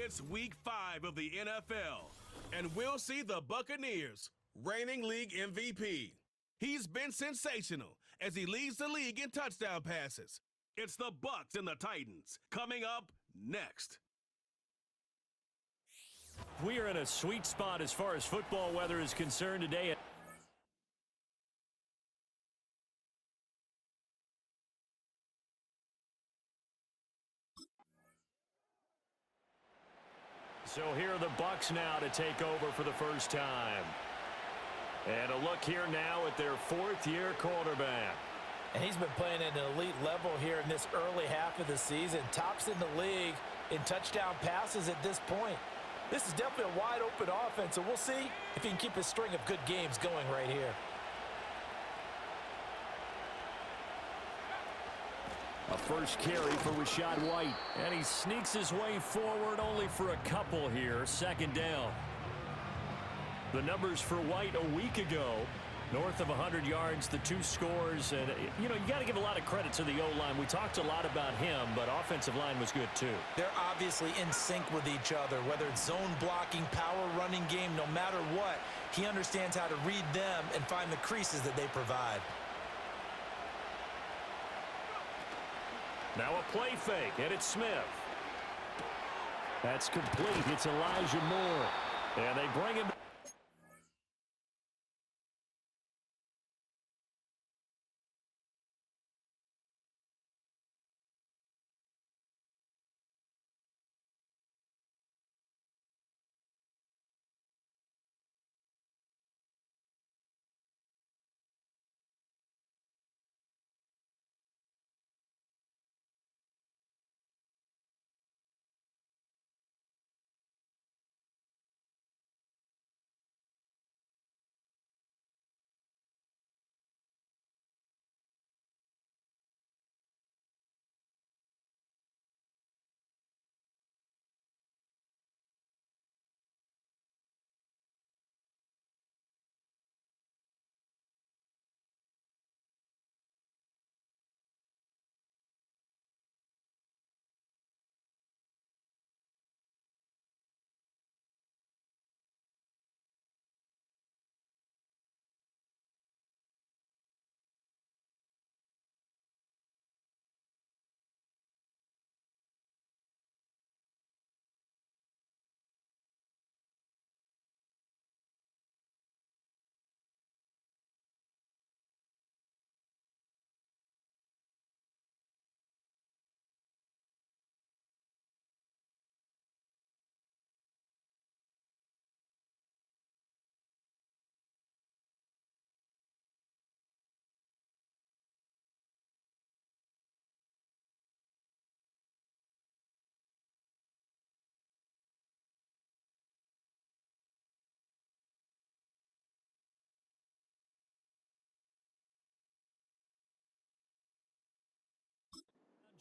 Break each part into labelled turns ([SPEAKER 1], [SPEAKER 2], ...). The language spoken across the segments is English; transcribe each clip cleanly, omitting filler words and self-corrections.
[SPEAKER 1] It's week 5 of the NFL, and we'll see the Buccaneers, reigning league MVP. He's been sensational as he leads the league in touchdown passes. It's the Bucs and the Titans, coming up next.
[SPEAKER 2] We are in a sweet spot as far as football weather is concerned today. So here are the Bucs now to take over for the first time. And a look here now at their fourth-year quarterback.
[SPEAKER 3] And he's been playing at an elite level here in this early half of the season. Tops in the league in touchdown passes at this point. This is definitely a wide-open offense, so we'll see if he can keep his string of good games going right here.
[SPEAKER 2] A first carry for Rachaad White. And he sneaks his way forward only for a couple here. Second down. The numbers for White a week ago, north of 100 yards, the 2 scores. And, you got to give a lot of credit to the O-line. We talked a lot about him, but offensive line was good too.
[SPEAKER 3] They're obviously in sync with each other, whether it's zone blocking, power running game, no matter what. He understands how to read them and find the creases that they provide.
[SPEAKER 2] Now a play fake, and it's Smith. That's complete. It's Elijah Moore. And they bring him.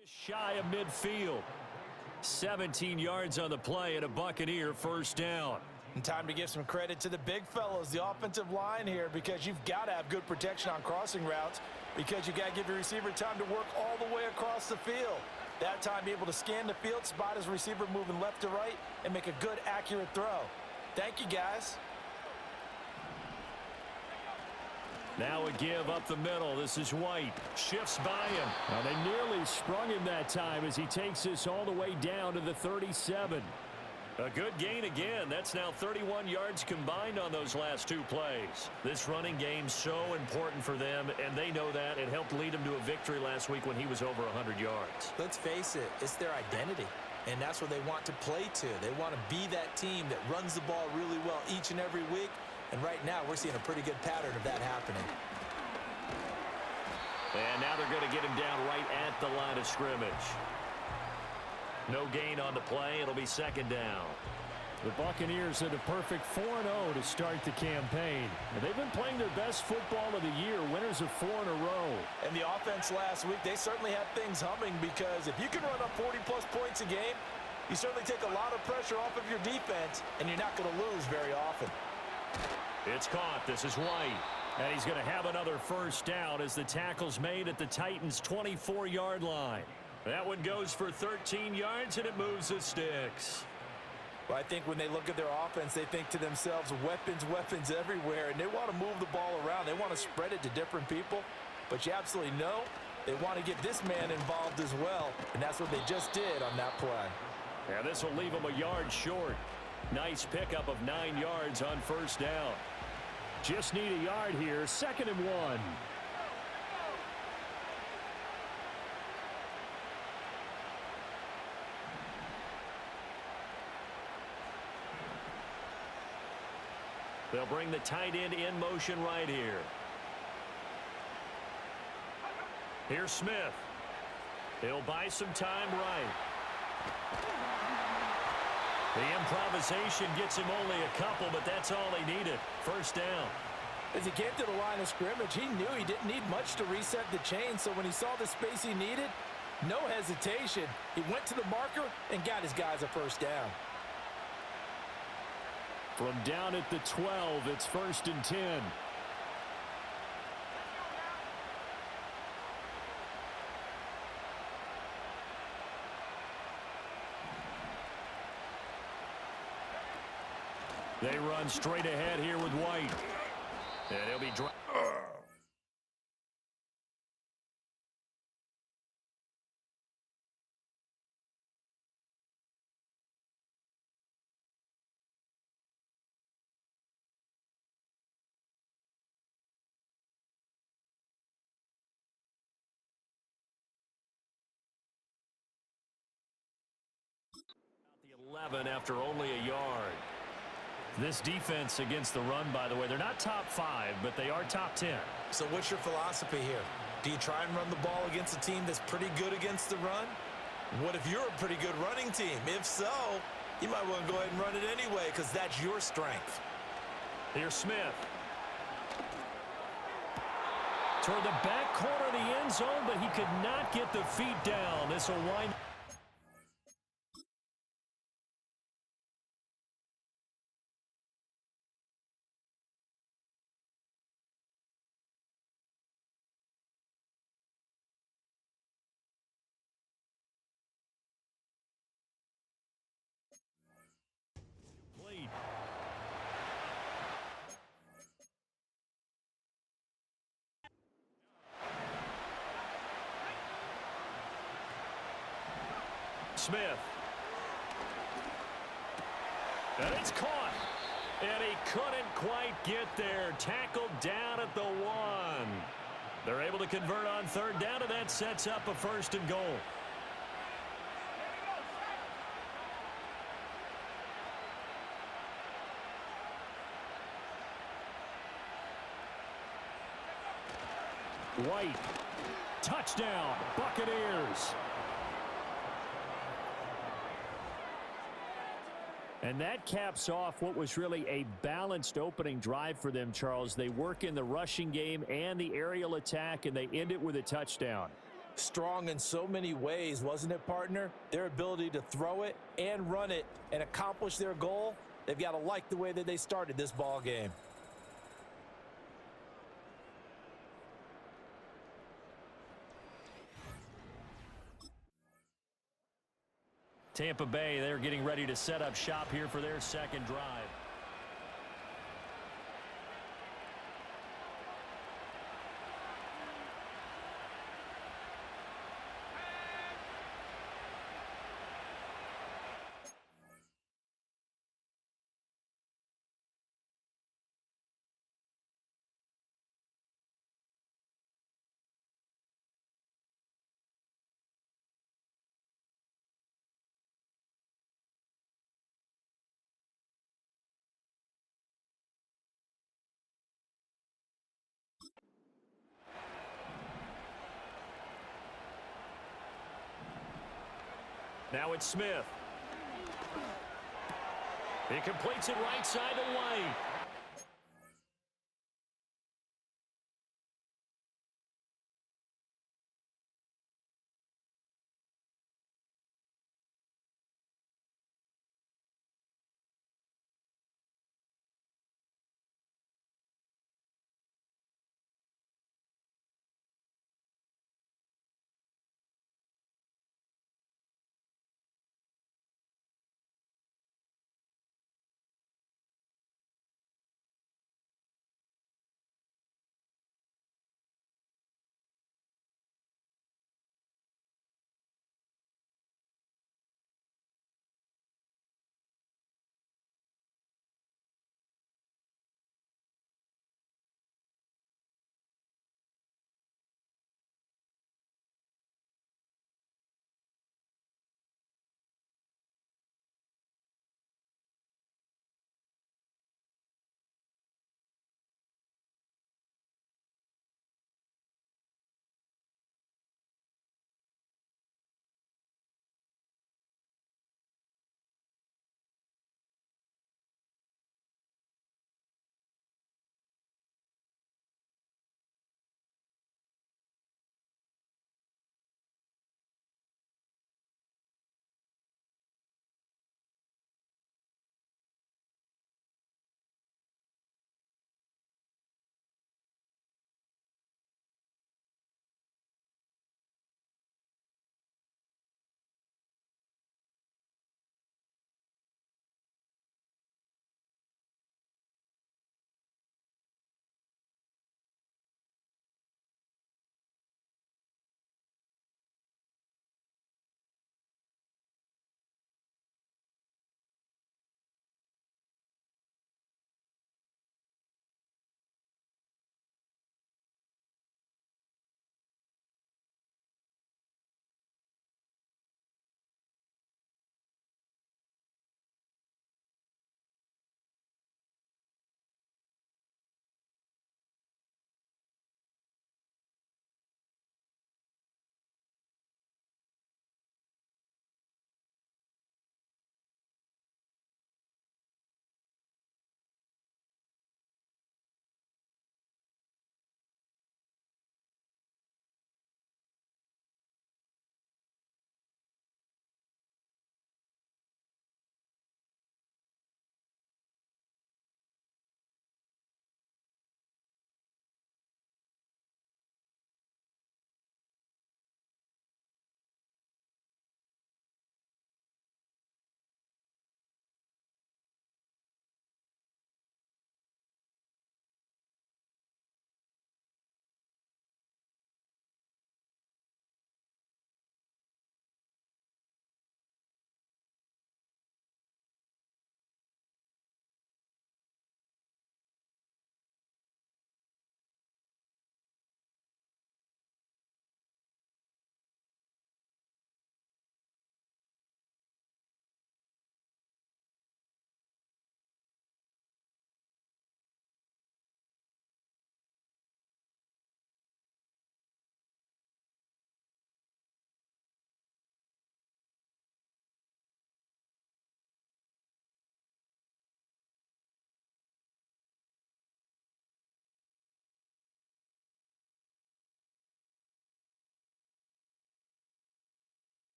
[SPEAKER 2] Just shy of midfield. 17 yards on the play and a Buccaneer first down.
[SPEAKER 3] And time to give some credit to the big fellows, the offensive line here, because you've got to have good protection on crossing routes because you've got to give your receiver time to work all the way across the field. That time be able to scan the field, spot his receiver moving left to right, and make a good, accurate throw. Thank you, guys.
[SPEAKER 2] Now a give up the middle. This is White. Shifts by him. Now they nearly sprung him that time as he takes this all the way down to the 37. A good gain again. That's now 31 yards combined on those last 2 plays. This running game's so important for them, and they know that. It helped lead them to a victory last week when he was over 100 yards.
[SPEAKER 3] Let's face it, it's their identity, and that's what they want to play to. They want to be that team that runs the ball really well each and every week. And right now, we're seeing a pretty good pattern of that happening.
[SPEAKER 2] And now they're going to get him down right at the line of scrimmage. No gain on the play. It'll be second down. The Buccaneers had a perfect 4-0 to start the campaign. And they've been playing their best football of the year, winners of 4 in a row.
[SPEAKER 3] And the offense last week, they certainly had things humming because if you can run up 40-plus points a game, you certainly take a lot of pressure off of your defense, and you're not going to lose very often.
[SPEAKER 2] It's caught. This is White. And he's going to have another first down as the tackle's made at the Titans' 24-yard line. That one goes for 13 yards, and it moves the sticks.
[SPEAKER 3] Well, I think when they look at their offense, they think to themselves, weapons, weapons everywhere, and they want to move the ball around. They want to spread it to different people, but you absolutely know they want to get this man involved as well, and that's what they just did on that play.
[SPEAKER 2] Yeah, this will leave them a yard short. Nice pickup of 9 yards on first down. Just need a yard here, 2nd and 1. They'll bring the tight end in motion right here. Here's Smith. He'll buy some time right. The improvisation gets him only a couple, but that's all he needed. First down.
[SPEAKER 3] As he came to the line of scrimmage, he knew he didn't need much to reset the chain, so when he saw the space he needed, no hesitation. He went to the marker and got his guys a first down.
[SPEAKER 2] From down at the 12, it's 1st and 10. They run straight ahead here with White. And he'll be dropped. The 11 after only a yard. This defense against the run, by the way, they're not top 5, but they are top 10.
[SPEAKER 3] So what's your philosophy here? Do you try and run the ball against a team that's pretty good against the run? What if you're a pretty good running team? If so, you might want to go ahead and run it anyway because that's your strength.
[SPEAKER 2] Here's Smith. Toward the back corner of the end zone, but he could not get the feet down. This will wind. Smith. And it's caught. And he couldn't quite get there. Tackled down at the 1. They're able to convert on 3rd down, and that sets up a 1st and goal. White. Touchdown, Buccaneers. And that caps off what was really a balanced opening drive for them, Charles. They work in the rushing game and the aerial attack, and they end it with a touchdown.
[SPEAKER 3] Strong in so many ways, wasn't it, partner? Their ability to throw it and run it and accomplish their goal, they've got to like the way that they started this ball game.
[SPEAKER 2] Tampa Bay, they're getting ready to set up shop here for their 2nd drive. Now it's Smith. He completes it right side to White.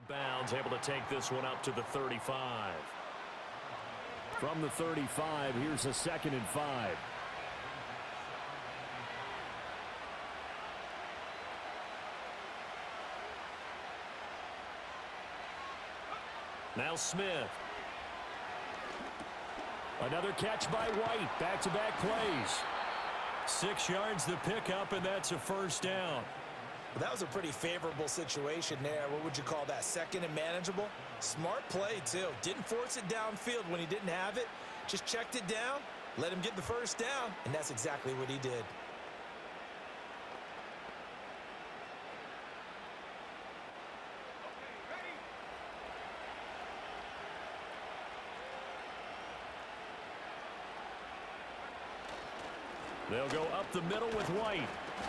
[SPEAKER 2] bounds, able to take this one up to the 35. From the 35, here's a 2nd and 5. Now Smith. Another catch by White. Back-to-back plays. 6 yards the pickup, and that's a 1st down.
[SPEAKER 3] Well, that was a pretty favorable situation there. What would you call that? 2nd and manageable? Smart play, too. Didn't force it downfield when he didn't have it. Just checked it down, let him get the 1st down, and that's exactly what he did.
[SPEAKER 2] They'll go up the middle with White.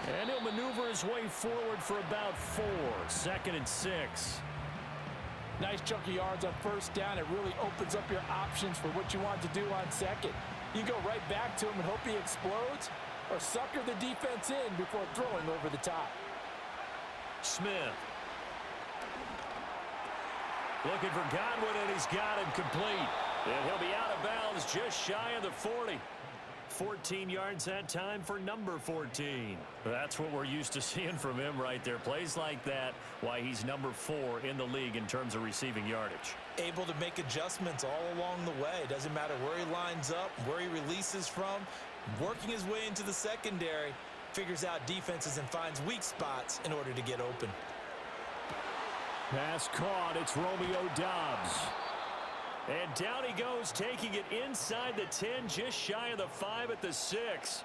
[SPEAKER 2] And he'll maneuver his way forward for about 4. 2nd and 6.
[SPEAKER 3] Nice chunk of yards on 1st down. It really opens up your options for what you want to do on 2nd. You go right back to him and hope he explodes, or sucker the defense in before throwing over the top.
[SPEAKER 2] Smith. Looking for Godwin, and he's got him complete. And he'll be out of bounds just shy of the 40. 14 yards that time for number 14. That's what we're used to seeing from him right there. Plays like that, why he's number 4 in the league in terms of receiving yardage.
[SPEAKER 3] Able to make adjustments all along the way. Doesn't matter where he lines up, where he releases from. Working his way into the secondary, figures out defenses and finds weak spots in order to get open.
[SPEAKER 2] Pass caught. It's Romeo Doubs. And down he goes, taking it inside the 10, just shy of the 5 at the 6.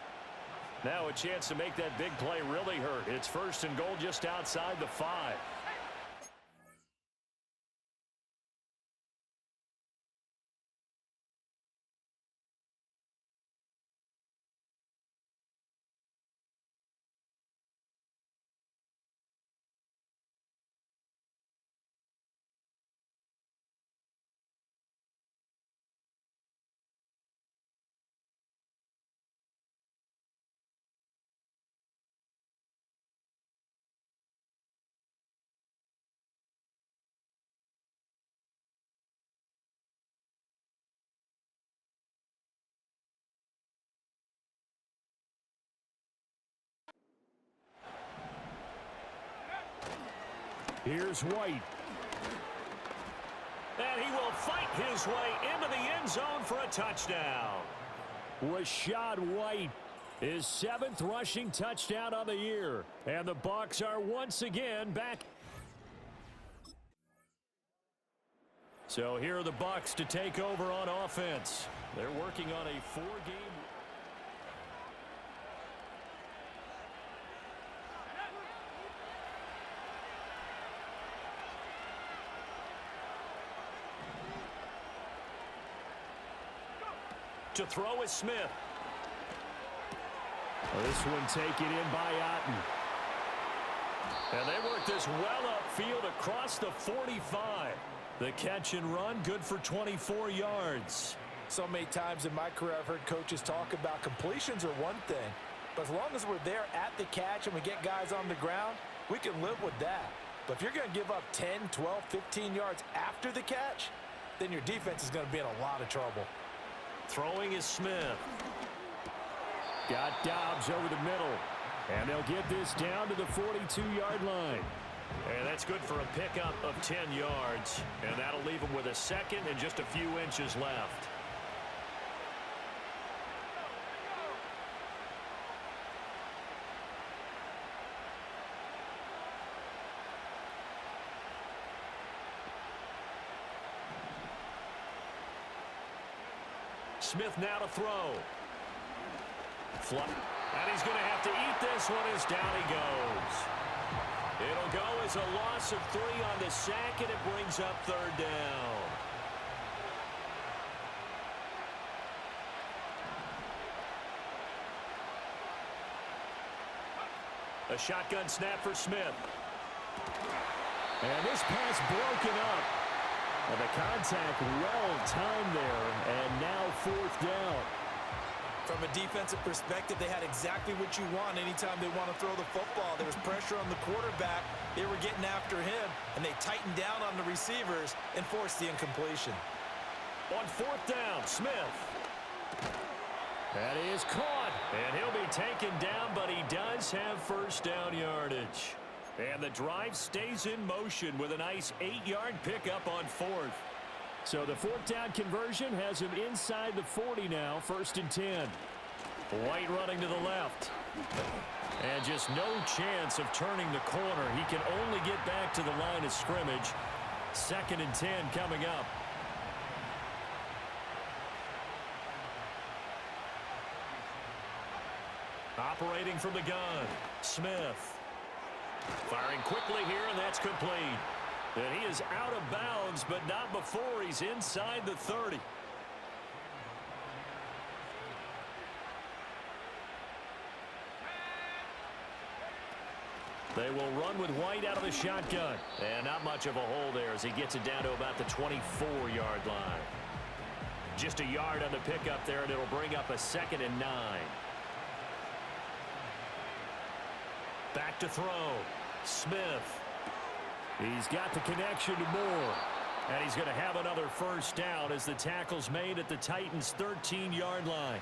[SPEAKER 2] Now a chance to make that big play really hurt. It's 1st and goal just outside the 5. Here's White. And he will fight his way into the end zone for a touchdown. Rashad White, his 7th rushing touchdown on the year. And the Bucs are once again back. So here are the Bucs to take over on offense. They're working on a 4-game. To throw is Smith. This one taken in by Otten. And they work this well upfield across the 45. The catch and run, good for 24 yards.
[SPEAKER 3] So many times in my career I've heard coaches talk about completions are one thing, but as long as we're there at the catch and we get guys on the ground, we can live with that. But if you're going to give up 10, 12, 15 yards after the catch, then your defense is going to be in a lot of trouble.
[SPEAKER 2] Throwing is Smith. Got Doubs over the middle. And they'll get this down to the 42-yard line. And that's good for a pickup of 10 yards. And that'll leave them with a 2nd and just a few inches left. Smith now to throw. And he's going to have to eat this one as down he goes. It'll go as a loss of 3 on the sack, and it brings up 3rd down. A shotgun snap for Smith. And this pass broken up. And the contact well timed there, and now 4th down.
[SPEAKER 3] From a defensive perspective, they had exactly what you want anytime they want to throw the football. There was pressure on the quarterback. They were getting after him, and they tightened down on the receivers and forced the incompletion.
[SPEAKER 2] On fourth down, Smith. That is caught, and he'll be taken down, but he does have first down yardage. And the drive stays in motion with a nice 8-yard pickup on fourth. So the fourth down conversion has him inside the 40 now, 1st and 10. White running to the left. And just no chance of turning the corner. He can only get back to the line of scrimmage. 2nd and 10 coming up. Operating from the gun, Smith. Firing quickly here, and that's complete. And he is out of bounds, but not before he's inside the 30. They will run with White out of the shotgun. And not much of a hole there as he gets it down to about the 24-yard line. Just a yard on the pickup there, and it'll bring up a 2nd and 9. Back to throw. Smith. He's got the connection to Moore. And he's going to have another first down as the tackle's made at the Titans' 13-yard line.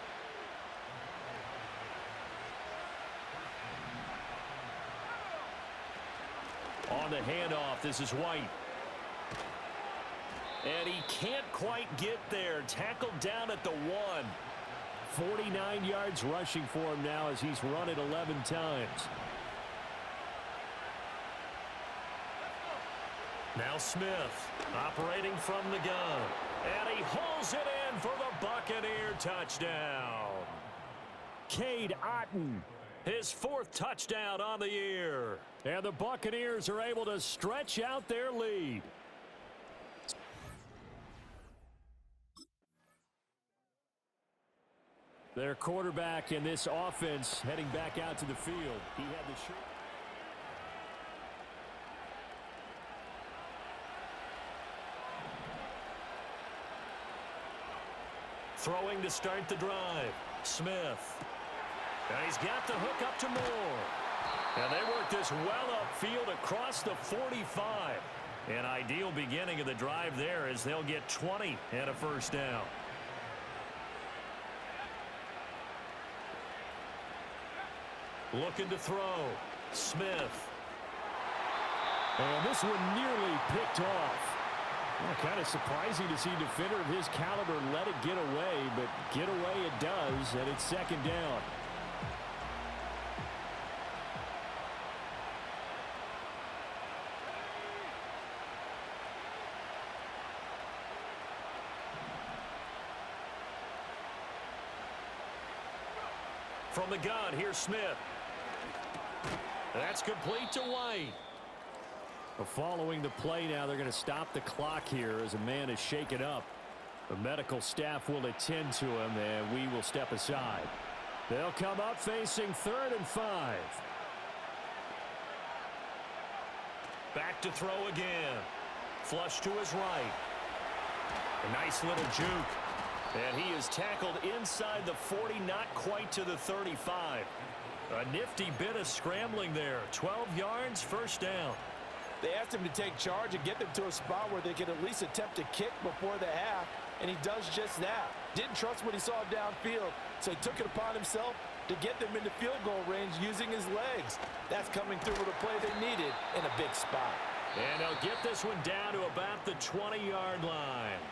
[SPEAKER 2] On the handoff, this is White. And he can't quite get there. Tackled down at the 1. 49 yards rushing for him now as he's run it 11 times. Now Smith operating from the gun. And he hauls it in for the Buccaneer touchdown. Cade Otton, his 4th touchdown on the year. And the Buccaneers are able to stretch out their lead. Their quarterback in this offense heading back out to the field. He had the shirt. Throwing to start the drive. Smith. And he's got the hook up to Moore. And they work this well upfield across the 45. An ideal beginning of the drive there as they'll get 20 and a first down. Looking to throw. Smith.
[SPEAKER 4] And this one nearly picked off. Well, kind of surprising to see a defender of his caliber let it get away, but get away it does, and it's 2nd down.
[SPEAKER 2] From the gun, here's Smith. That's complete to White.
[SPEAKER 4] Well, following the play now, they're going to stop the clock here as a man is shaken up. The medical staff will attend to him, and we will step aside. They'll come up facing 3rd and 5.
[SPEAKER 2] Back to throw again. Flush to his right. A nice little juke. And he is tackled inside the 40, not quite to the 35. A nifty bit of scrambling there. 12 yards, first down.
[SPEAKER 3] They asked him to take charge and get them to a spot where they could at least attempt a kick before the half, and he does just that. Didn't trust what he saw downfield, so he took it upon himself to get them into field goal range using his legs. That's coming through with a play they needed in a big spot.
[SPEAKER 2] And they'll get this one down to about the 20-yard line.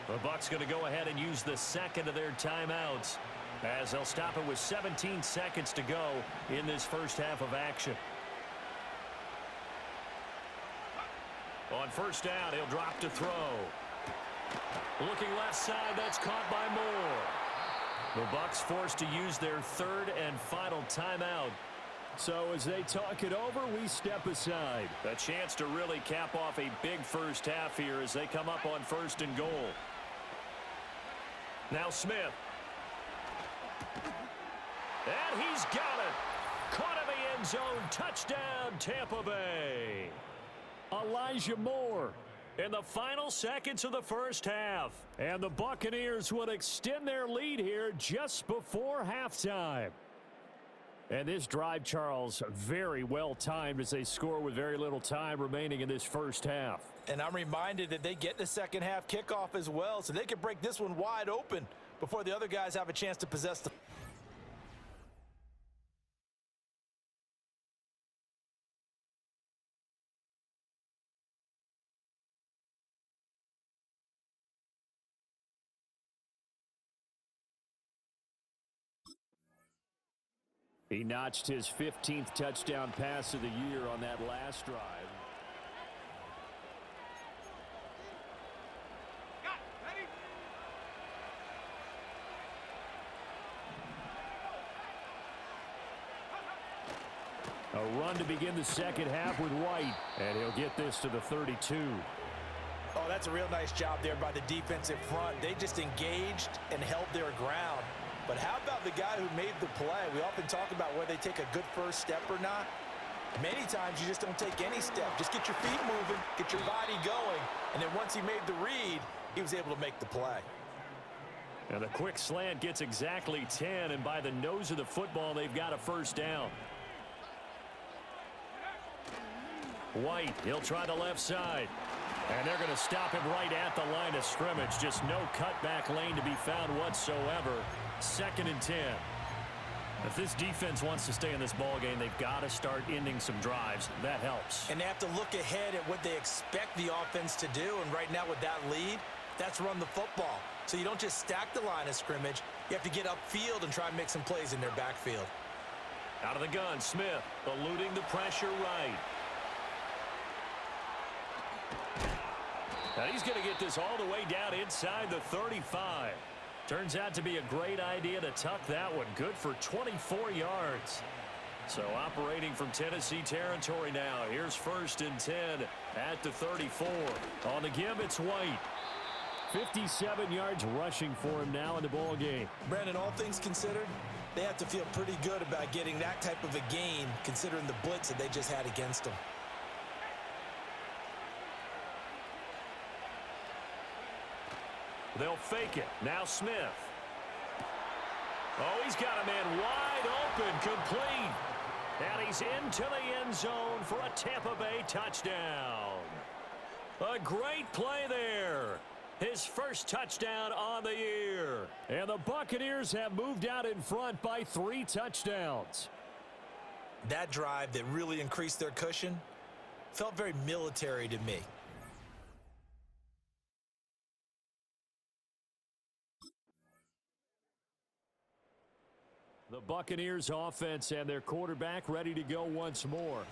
[SPEAKER 2] The Bucs going to go ahead and use the 2nd of their timeouts as they'll stop it with 17 seconds to go in this first half of action. On first down, he'll drop to throw. Looking left side, that's caught by Moore. The Bucs forced to use their 3rd and final timeout.
[SPEAKER 4] So as they talk it over, we step aside.
[SPEAKER 2] A chance to really cap off a big first half here as they come up on 1st and goal. Now Smith. And he's got it. Caught in the end zone. Touchdown, Tampa Bay.
[SPEAKER 4] Elijah Moore
[SPEAKER 2] in the final seconds of the first half. And the Buccaneers would extend their lead here just before halftime. And this drive, Charles, very well timed as they score with very little time remaining in this first half.
[SPEAKER 3] And I'm reminded that they get the second half kickoff as well, so they can break this one wide open before the other guys have a chance to possess the.
[SPEAKER 4] He notched his 15th touchdown pass of the year on that last drive. A run to begin the second half with White, and he'll get this to the 32.
[SPEAKER 3] Oh, that's a real nice job there by the defensive front. They just engaged and held their ground. But how about the guy who made the play? We often talk about whether they take a good first step or not. Many times you just don't take any step. Just get your feet moving, get your body going, and then once he made the read, he was able to make the play.
[SPEAKER 2] And the quick slant gets exactly 10, and by the nose of the football, they've got a first down. White, he'll try the left side. And they're going to stop him right at the line of scrimmage. Just no cutback lane to be found whatsoever. 2nd and 10. If this defense wants to stay in this ball game, they've got to start ending some drives. That helps.
[SPEAKER 3] And they have to look ahead at what they expect the offense to do. And right now with that lead, that's run the football. So you don't just stack the line of scrimmage. You have to get upfield and try and make some plays in their backfield.
[SPEAKER 2] Out of the gun, Smith eluding the pressure right. Now he's going to get this all the way down inside the 35. Turns out to be a great idea to tuck that one. Good for 24 yards. So operating from Tennessee territory now. Here's 1st and 10 at the 34. On the give, it's White. 57 yards rushing for him now in the ball game.
[SPEAKER 3] Brandon, all things considered, they have to feel pretty good about getting that type of a gain considering the blitz that they just had against them.
[SPEAKER 2] They'll fake it. Now Smith. Oh, he's got a man wide open, complete. And he's into the end zone for a Tampa Bay touchdown. A great play there. His first touchdown on the year.
[SPEAKER 4] And the Buccaneers have moved out in front by 3 touchdowns.
[SPEAKER 3] That drive that really increased their cushion felt very military to me.
[SPEAKER 4] The Buccaneers offense and their quarterback ready to go once more.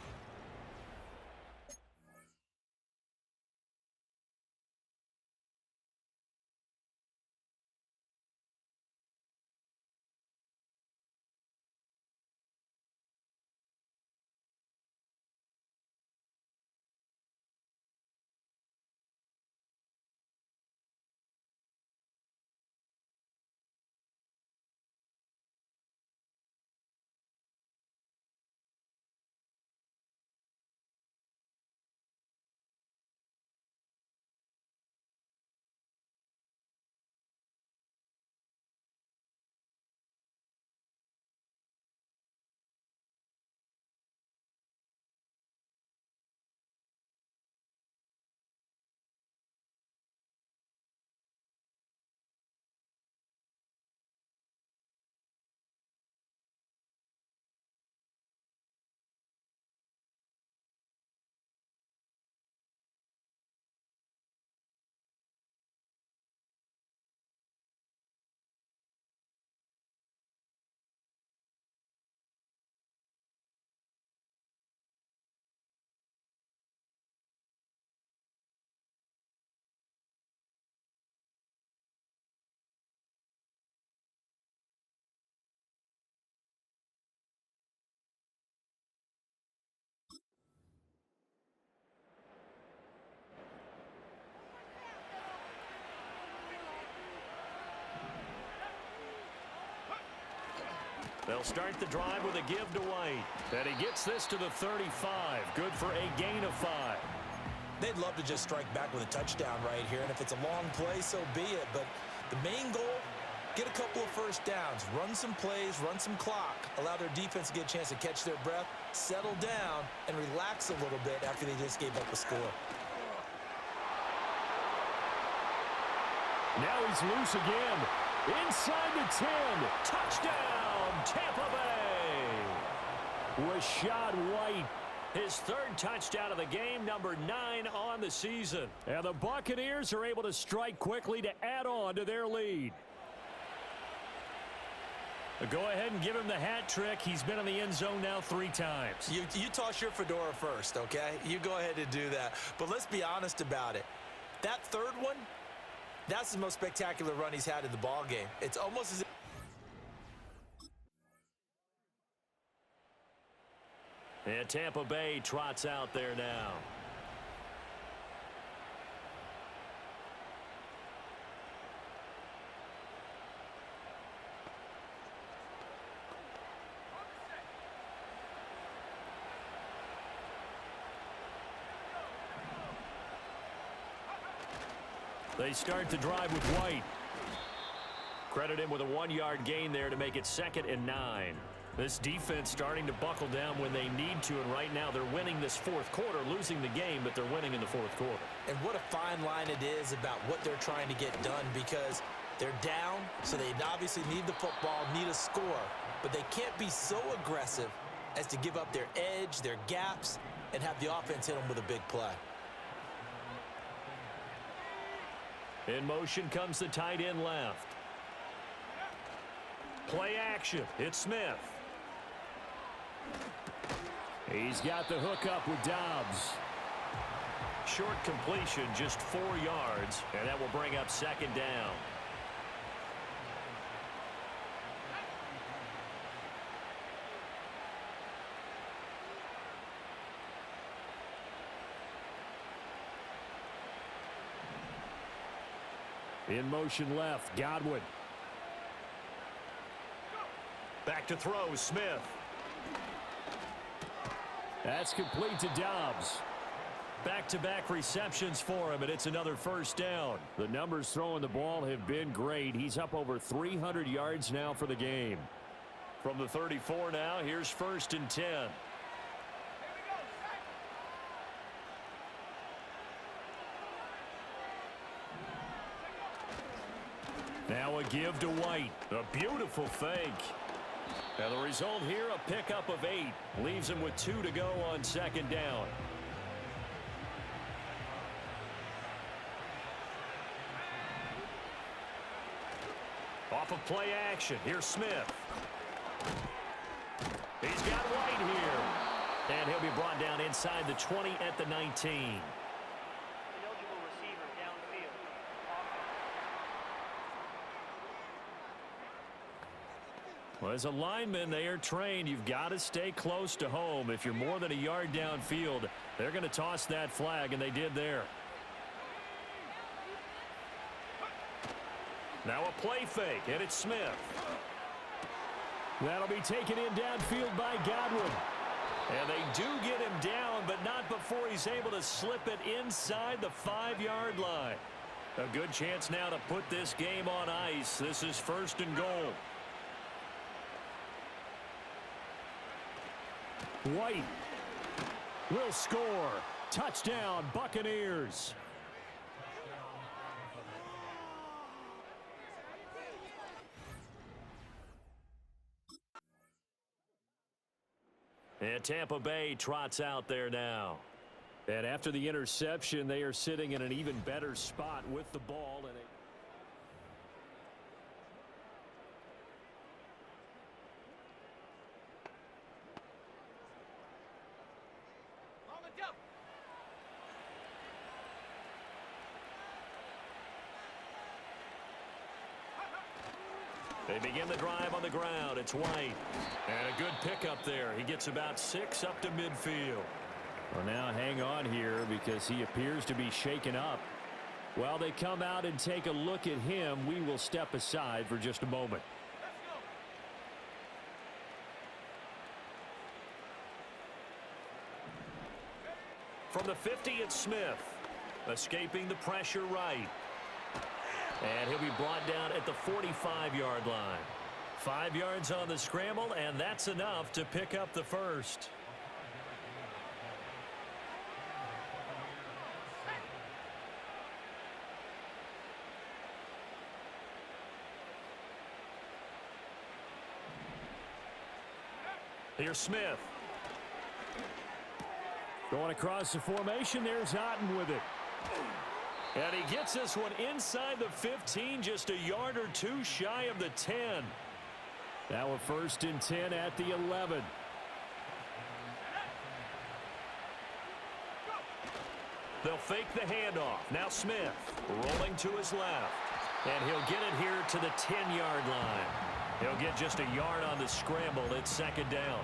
[SPEAKER 2] They'll start the drive with a give to White. And he gets this to the 35. Good for a gain of 5.
[SPEAKER 3] They'd love to just strike back with a touchdown right here, and if it's a long play, so be it. But the main goal, get a couple of first downs, run some plays, run some clock, allow their defense to get a chance to catch their breath, settle down, and relax a little bit after they just gave up a score.
[SPEAKER 2] Now he's loose again. Inside the 10. Touchdown, Tampa Bay. Rashad White. His third touchdown of the game, number 9 on the season. And the Buccaneers are able to strike quickly to add on to their lead. Go ahead and give him the hat trick. He's been in the end zone now 3 times.
[SPEAKER 3] You toss your fedora first, okay? You go ahead and do that. But let's be honest about it. That third one, that's the most spectacular run he's had in the ball game. It's almost as if
[SPEAKER 2] and Tampa Bay trots out there now. They start the drive with White. Credit him with a 1-yard gain there to make it 2nd and 9. This defense starting to buckle down when they need to, and right now they're winning this fourth quarter, losing the game, but they're winning in the fourth quarter.
[SPEAKER 3] And what a fine line it is about what they're trying to get done, because they're down, so they obviously need the football, need a score, but they can't be so aggressive as to give up their edge, their gaps, and have the offense hit them with a big play.
[SPEAKER 2] In motion comes the tight end left. Play action. It's Smith. He's got the hook up with Dobbs. Short completion, just 4 yards, and that will bring up 2nd down. In motion left, Godwin. Back to throw, Smith. That's complete to Dobbs. Back-to-back receptions for him, and it's another first down. The numbers throwing the ball have been great. He's up over 300 yards now for the game. From the 34 now, here's 1st and 10. Now a give to White. A beautiful fake. And the result here, a pickup of 8. Leaves him with 2 to go on 2nd down. Off of play action. Here's Smith. He's got White here. And he'll be brought down inside the 20 at the 19. Well, as a lineman, they are trained. You've got to stay close to home. If you're more than a yard downfield, they're going to toss that flag, and they did there. Now a play fake, and it's Smith. That'll be taken in downfield by Godwin. And they do get him down, but not before he's able to slip it inside the 5-yard line. A good chance now to put this game on ice. This is 1st and goal. White will score. Touchdown, Buccaneers. And Tampa Bay trots out there now. And after the interception, they are sitting in an even better spot with the ball. And they begin the drive on the ground. It's White. And a good pickup there. He gets about 6 up to midfield. Well, now hang on here because he appears to be shaken up. While they come out and take a look at him, we will step aside for just a moment. From the 50, it's Smith. Escaping the pressure right. And he'll be brought down at the 45-yard line. 5 yards on the scramble, and that's enough to pick up the first. Here's Smith.
[SPEAKER 4] Going across the formation, there's Otten with it.
[SPEAKER 2] And he gets this one inside the 15, just a yard or two shy of the 10.
[SPEAKER 4] Now a 1st and 10 at the 11.
[SPEAKER 2] They'll fake the handoff. Now Smith rolling to his left. And he'll get it here to the 10-yard line. He'll get just a yard on the scramble. It's 2nd down.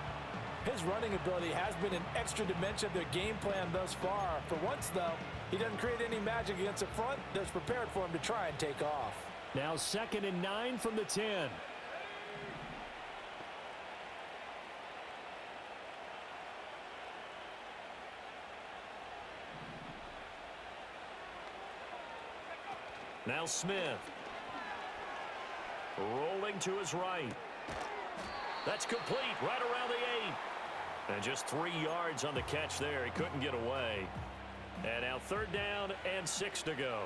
[SPEAKER 3] His running ability has been an extra dimension of their game plan thus far. For once, though, he doesn't create any magic against the front that's prepared for him to try and take off.
[SPEAKER 4] Now 2nd and 9 from the 10.
[SPEAKER 2] Now Smith. Rolling to his right. That's complete right around the 8. And just 3 yards on the catch there. He couldn't get away. And now 3rd down and 6 to go.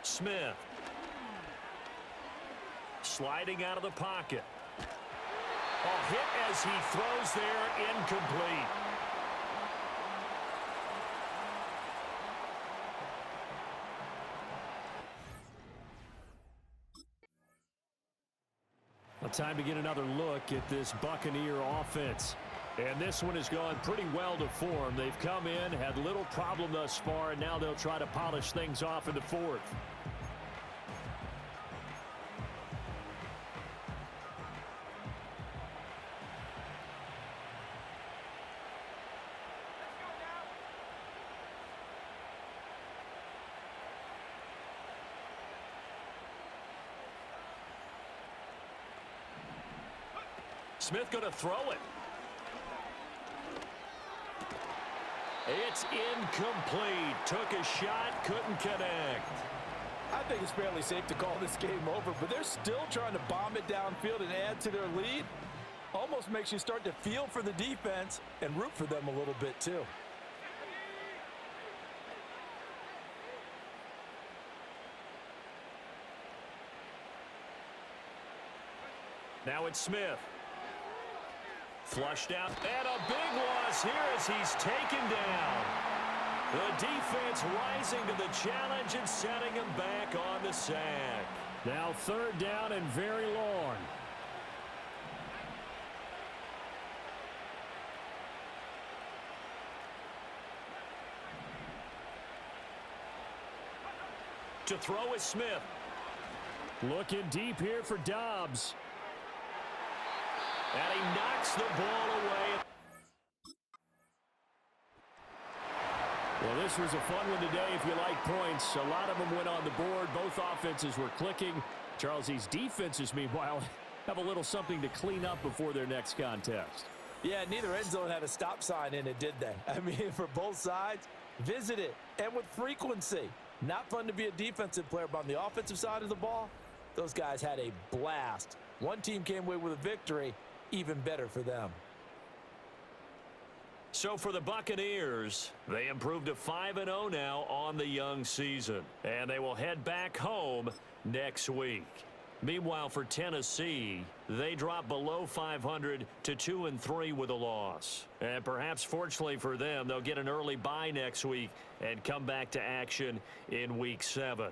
[SPEAKER 2] Smith. Sliding out of the pocket. Oh, hit as he throws there, incomplete.
[SPEAKER 4] Well, time to get another look at this Buccaneer offense. And this one has gone pretty well to form. They've come in, had little problem thus far, and now they'll try to polish things off in the 4th.
[SPEAKER 2] Smith going to throw it. It's incomplete. Took a shot, couldn't connect.
[SPEAKER 3] I think it's fairly safe to call this game over, but they're still trying to bomb it downfield and add to their lead. Almost makes you start to feel for the defense and root for them a little bit too.
[SPEAKER 2] Now it's Smith. Flushed out, and a big loss here as he's taken down. The defense rising to the challenge and setting him back on the sack.
[SPEAKER 4] Now 3rd down and very long.
[SPEAKER 2] To throw is Smith.
[SPEAKER 4] Looking deep here for Dobbs.
[SPEAKER 2] And he knocks the ball away.
[SPEAKER 4] Well, this was a fun one today if you like points. A lot of them went on the board. Both offenses were clicking. Charles, these defenses, meanwhile, have a little something to clean up before their next contest.
[SPEAKER 3] Yeah, neither end zone had a stop sign in it, did they? I mean, for both sides, visit it, and with frequency. Not fun to be a defensive player, but on the offensive side of the ball, those guys had a blast. One team came away with a victory. Even better for them.
[SPEAKER 2] So for the Buccaneers, they improved to 5-0 now on the young season. And they will head back home next week. Meanwhile, for Tennessee, they drop below 500 to 2-3 with a loss. And perhaps fortunately for them, they'll get an early bye next week and come back to action in Week 7.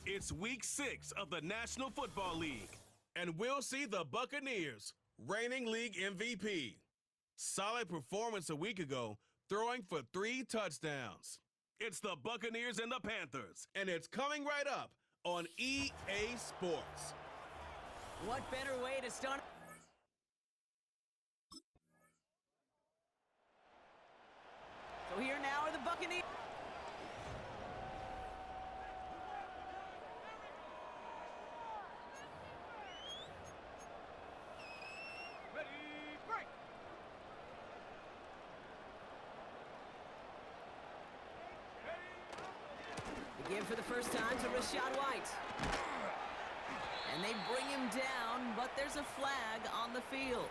[SPEAKER 1] It's week 6 of the National Football League, and we'll see the Buccaneers, reigning league MVP. Solid performance a week ago, throwing for 3 touchdowns. It's the Buccaneers and the Panthers, and it's coming right up on EA Sports.
[SPEAKER 5] What better way to start? So here now are the Buccaneers. Give for the first time to Rashad White. And they bring him down, but there's a flag on the field.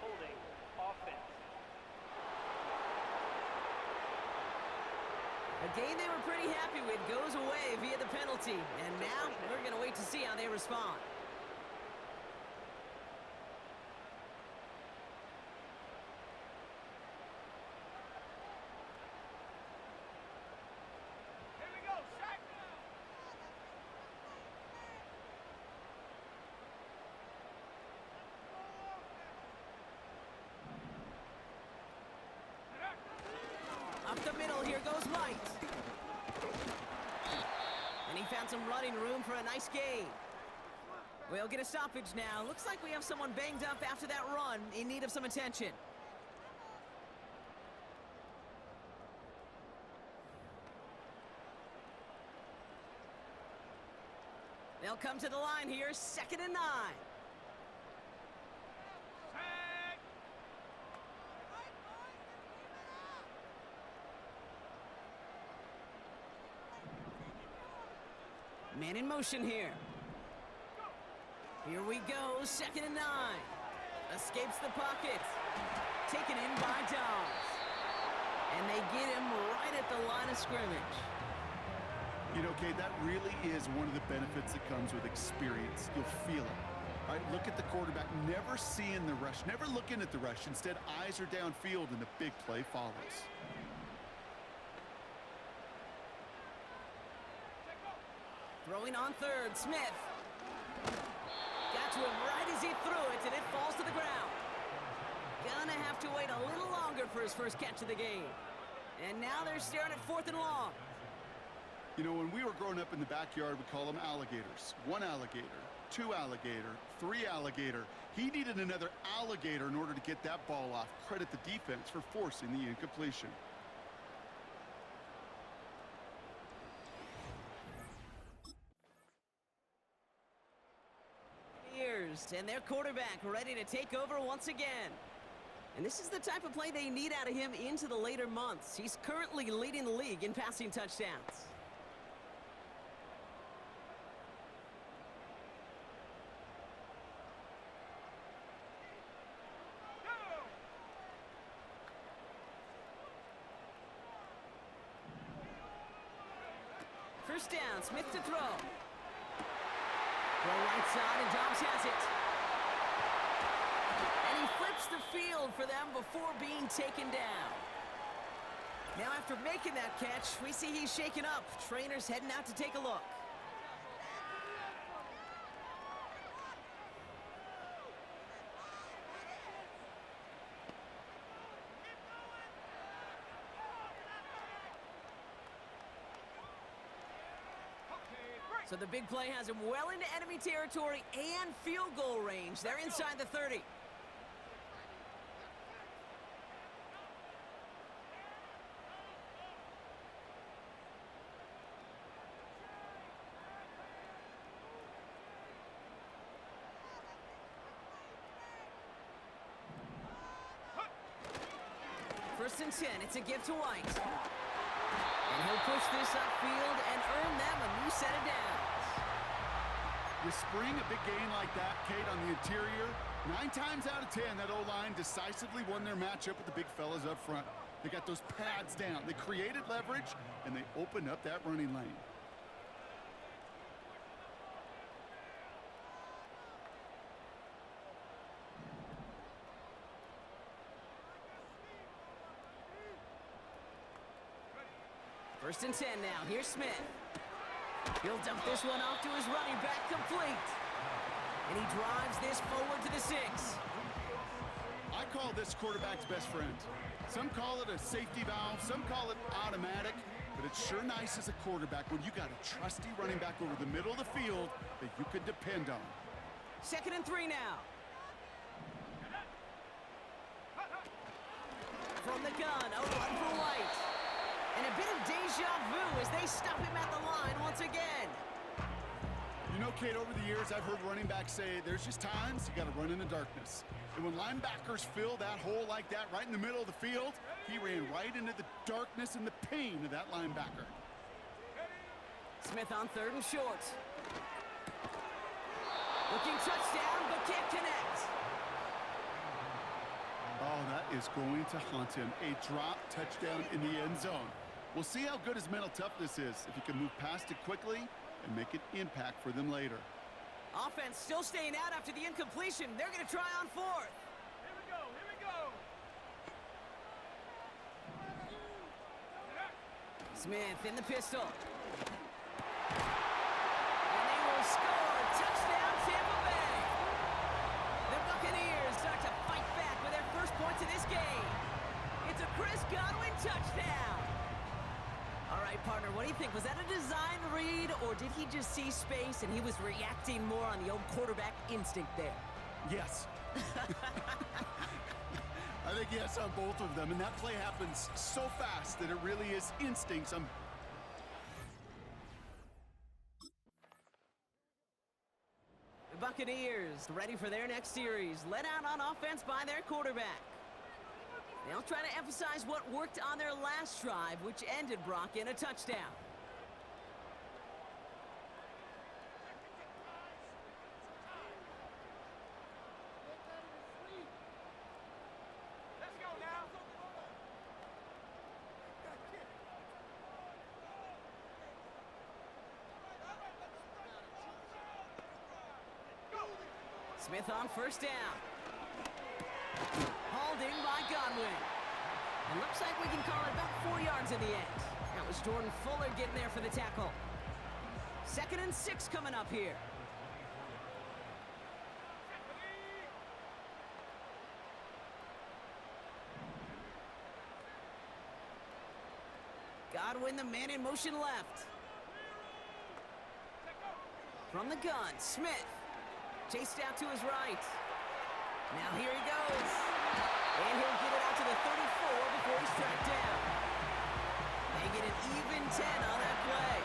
[SPEAKER 6] Holding offense.
[SPEAKER 5] A game they were pretty happy with goes away via the penalty. And now we're going to wait to see how they respond. Up the middle, here goes White. And he found some running room for a nice gain. We'll get a stoppage now. Looks like we have someone banged up after that run, in need of some attention. They'll come to the line here, 2nd and 9. Man in motion here. Here we go, 2nd and 9. Escapes the pocket. Taken in by Dobbs. And they get him right at the line of scrimmage.
[SPEAKER 7] You know, Kate, that really is one of the benefits that comes with experience. You'll feel it. All right, look at the quarterback, never seeing the rush, never looking at the rush. Instead, eyes are downfield, and the big play follows.
[SPEAKER 5] Throwing on 3rd, Smith. Got to him right as he threw it, and it falls to the ground. Gonna have to wait a little longer for his first catch of the game. And now they're staring at 4th and long.
[SPEAKER 7] You know, when we were growing up in the backyard, we call them alligators. 1 alligator, 2 alligator, 3 alligator. He needed another alligator in order to get that ball off. Credit the defense for forcing the incompletion.
[SPEAKER 5] And their quarterback ready to take over once again. And this is the type of play they need out of him into the later months. He's currently leading the league in passing touchdowns. First down, Smith to throw. Throw right side, and Dobbs has it. And he flips the field for them before being taken down. Now after making that catch, we see he's shaken up. Trainer's heading out to take a look. So the big play has him well into enemy territory and field goal range. They're inside the 30. First and 10, it's a give to White. And he'll push this upfield and earn them a new set of downs.
[SPEAKER 7] You spring a big gain like that, Kate, on the interior, 9 times out of 10, that O-line decisively won their matchup with the big fellas up front. They got those pads down. They created leverage, and they opened up that running lane.
[SPEAKER 5] First and 10 now. Here's Smith. He'll dump this one off to his running back, complete. And he drives this forward to the 6.
[SPEAKER 7] I call this quarterback's best friend. Some call it a safety valve, some call it automatic, but it's sure nice as a quarterback when you got a trusty running back over the middle of the field that you could depend on.
[SPEAKER 5] 2nd and 3 now. From the gun, a run for White. And a bit of deja vu as they stop him at the line once again.
[SPEAKER 7] You know, Kate, over the years, I've heard running backs say there's just times you got to run in the darkness. And when linebackers fill that hole like that right in the middle of the field, he ran right into the darkness and the pain of that linebacker.
[SPEAKER 5] Smith on 3rd and short. Looking touchdown, but can't connect.
[SPEAKER 7] Oh, that is going to haunt him. A drop touchdown in the end zone. We'll see how good his mental toughness is if he can move past it quickly and make an impact for them later.
[SPEAKER 5] Offense still staying out after the incompletion. They're going to try on 4th.
[SPEAKER 6] Here we go.
[SPEAKER 5] Smith in the pistol. And they will score. Touchdown, Tampa Bay. The Buccaneers start to fight back with their first points of this game. It's a Chris Godwin touchdown. All right, partner, what do you think? Was that a design read, or did he just see space and he was reacting more on the old quarterback instinct there?
[SPEAKER 7] Yes. I think yes on both of them, and that play happens so fast that it really is instincts.
[SPEAKER 5] The Buccaneers ready for their next series, led out on offense by their quarterback. They'll try to emphasize what worked on their last drive, which ended, Brock, in a touchdown.
[SPEAKER 6] Let's go now.
[SPEAKER 5] Smith on 1st down. Hauled in by Godwin. It looks like we can call it about 4 yards in the end. That was Jordan Fuller getting there for the tackle. 2nd and 6 coming up here. Godwin, the man in motion left. From the gun, Smith. Chased out to his right. Now here he goes. And he'll get it out to the 34 before he's tracked down. They get an even 10 on that play.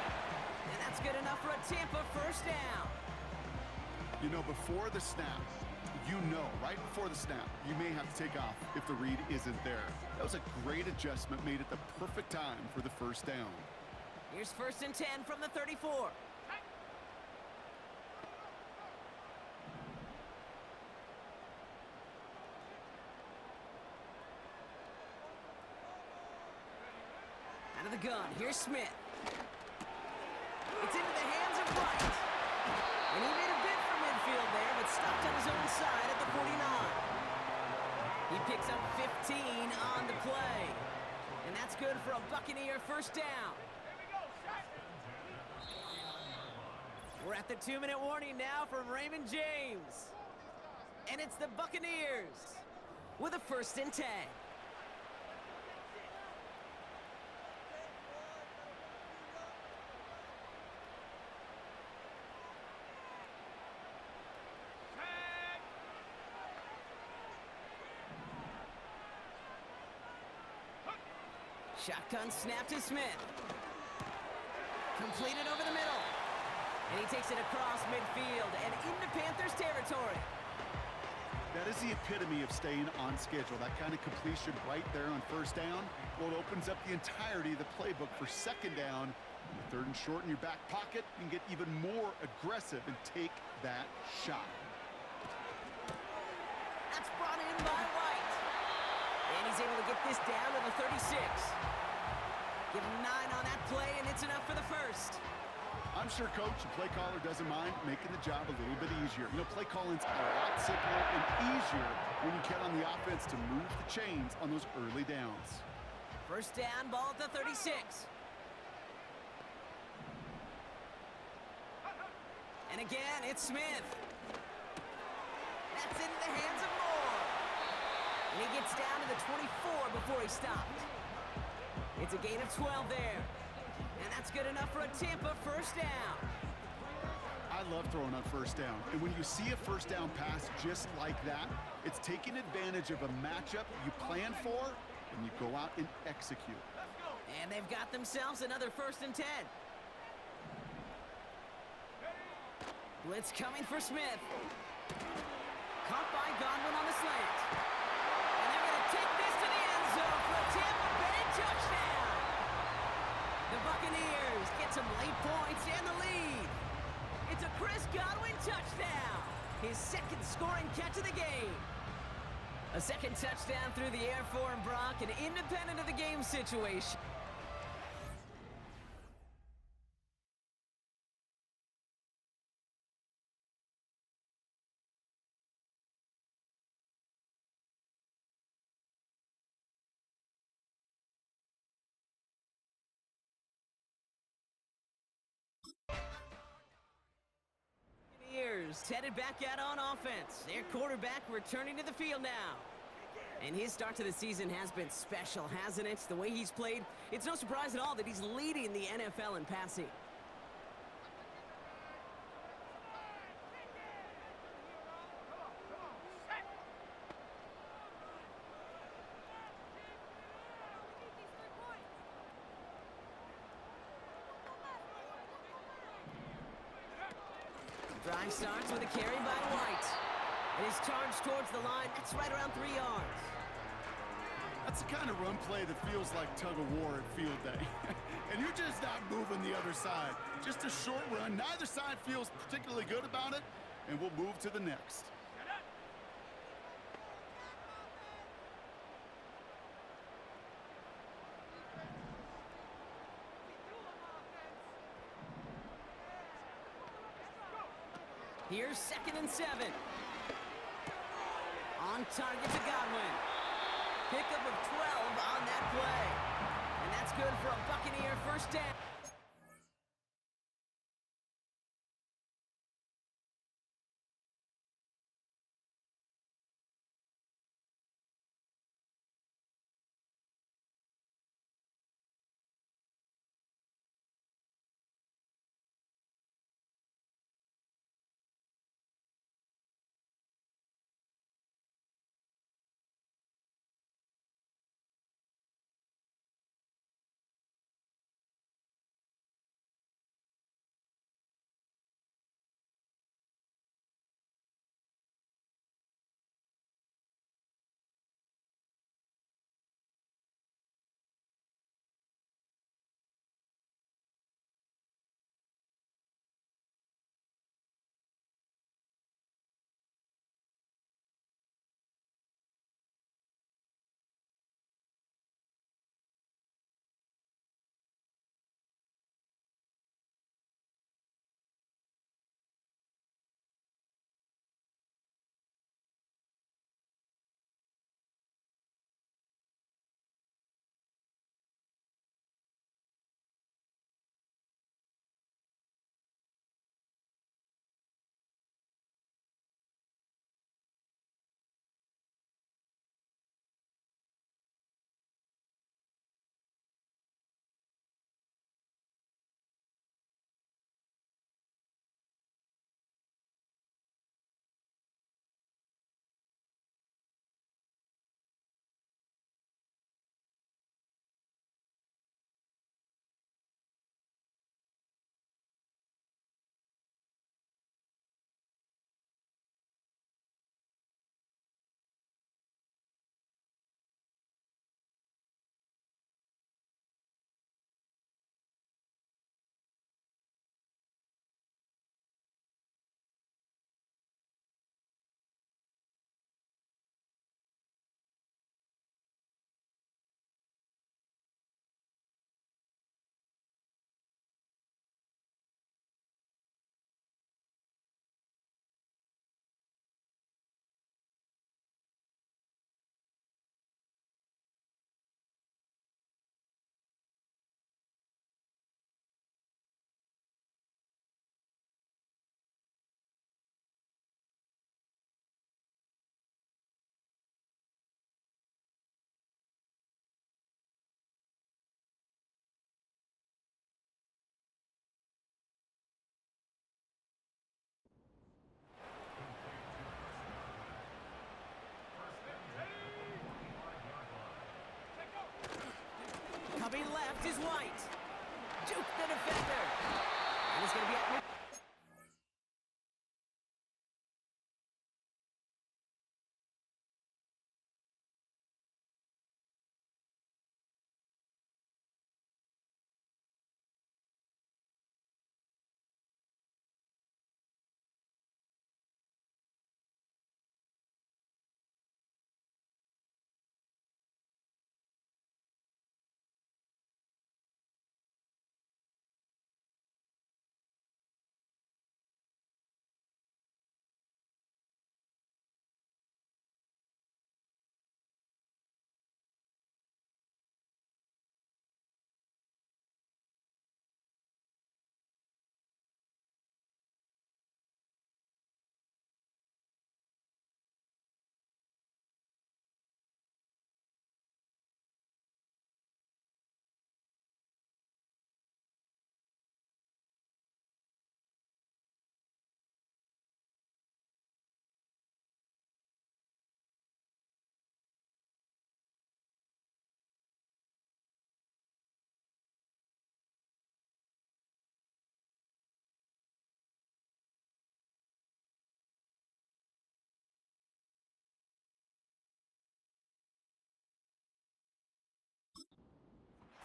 [SPEAKER 5] And that's good enough for a Tampa 1st down.
[SPEAKER 7] You know, before the snap, right before the snap, you may have to take off if the read isn't there. That was a great adjustment made at the perfect time for the 1st down.
[SPEAKER 5] Here's 1st and 10 from the 34. Out of the gun, here's Smith. It's into the hands of White. And he made a bid for midfield there, but stopped on his own side at the 49. He picks up 15 on the play. And that's good for a Buccaneer 1st down. We're at the 2-minute warning now from Raymond James. And it's the Buccaneers with a 1st and 10. Shotgun snap to Smith. Completed over the middle. And he takes it across midfield and into Panthers territory.
[SPEAKER 7] That is the epitome of staying on schedule. That kind of completion right there on 1st down. Well, it opens up the entirety of the playbook for 2nd down. 3rd and short in your back pocket, you can get even more aggressive and take that shot.
[SPEAKER 5] That's brought in by White. And he's able to get this down to the 36. Give him 9 on that play, and it's enough for the 1st.
[SPEAKER 7] I'm sure coach and play caller doesn't mind making the job a little bit easier. You know, play calling's a lot simpler and easier when you count on the offense to move the chains on those early downs.
[SPEAKER 5] 1st down, ball at the 36. And again, it's Smith. That's into the hands of Moore. And he gets down to the 24 before he stopped. It's a gain of 12 there. And that's good enough for a Tampa first down.
[SPEAKER 7] I love throwing on first down. And when you see a first down pass just like that, it's taking advantage of a matchup you plan for, and you go out and execute.
[SPEAKER 5] And they've got themselves another 1st and 10. Blitz coming for Smith. Caught by Godwin on the slant. And they're going to take this to the end zone for a Tampa Bay touchdown. The Buccaneers get some late points and the lead. It's a Chris Godwin touchdown. His 2nd scoring catch of the game. A 2nd touchdown through the air for him, Brock, and independent of the game situation. Headed back out on offense. Their quarterback returning to the field now. And his start to the season has been special, hasn't it? The way he's played, it's no surprise at all that he's leading the NFL in passing. Drive starts with a carry by White. And his charge towards the line, that's right around 3 yards.
[SPEAKER 7] That's the kind of run play that feels like tug-of-war at field day. And you're just not moving the other side. Just a short run. Neither side feels particularly good about it, and we'll move to the next.
[SPEAKER 5] Here's 2nd and 7. On target to Godwin. Pickup of 12 on that play. And that's good for a Buccaneer first down. left is White. Juke the defender. And it's going to be at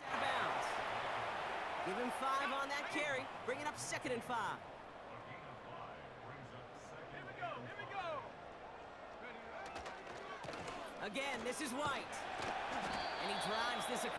[SPEAKER 5] out of bounds. Give him 5 on that carry. Bring it up 2nd and 5.
[SPEAKER 6] Here we go. Here we go.
[SPEAKER 5] Again, this is White. And he drives this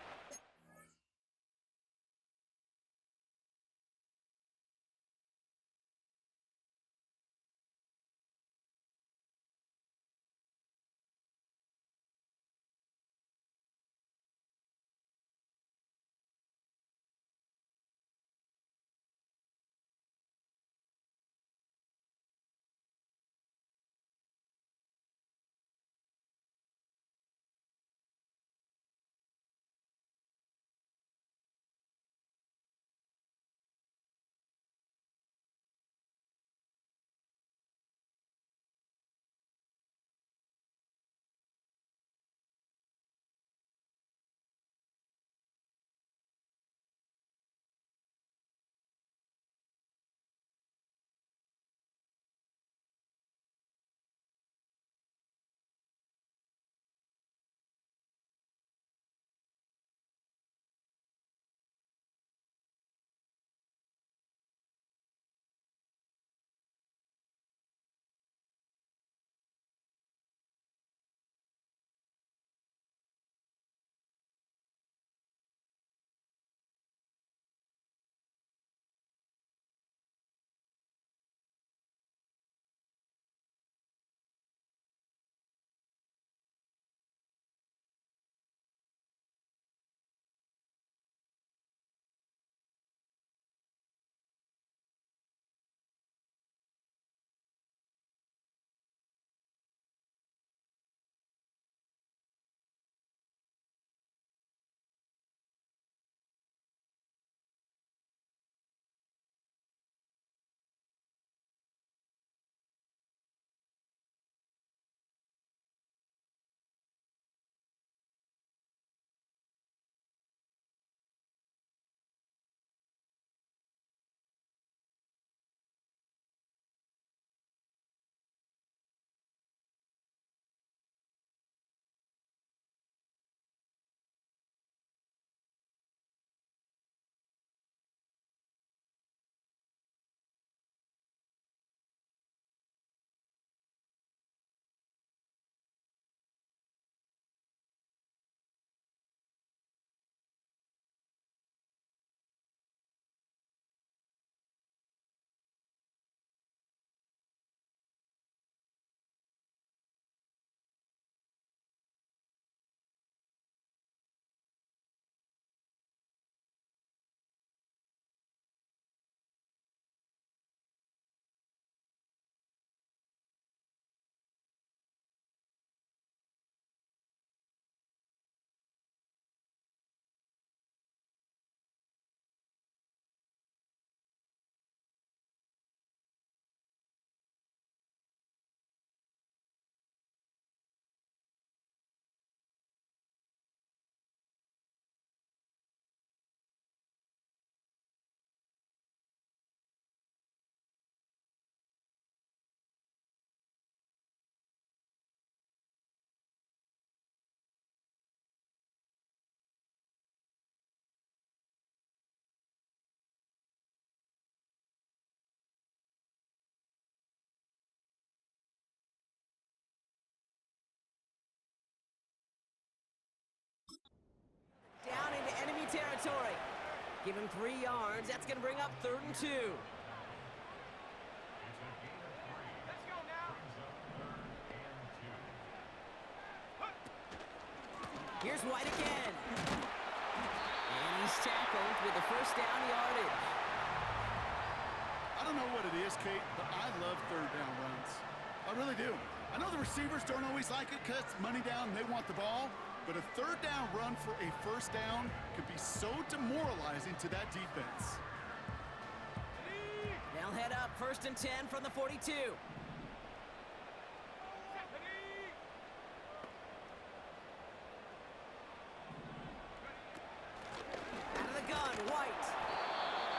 [SPEAKER 5] territory. Give him 3 yards. That's going to bring up 3rd and 2.
[SPEAKER 6] Let's go now.
[SPEAKER 5] Here's White again. And he's tackled with the first down yardage.
[SPEAKER 7] I don't know what it is, Kate, but I love 3rd down runs. I really do. I know the receivers don't always like it because it's money down and they want the ball, but a 3rd down run for a 1st down can be so demoralizing to that defense.
[SPEAKER 5] They'll head up 1st and 10 from the 42. Out of the gun, White.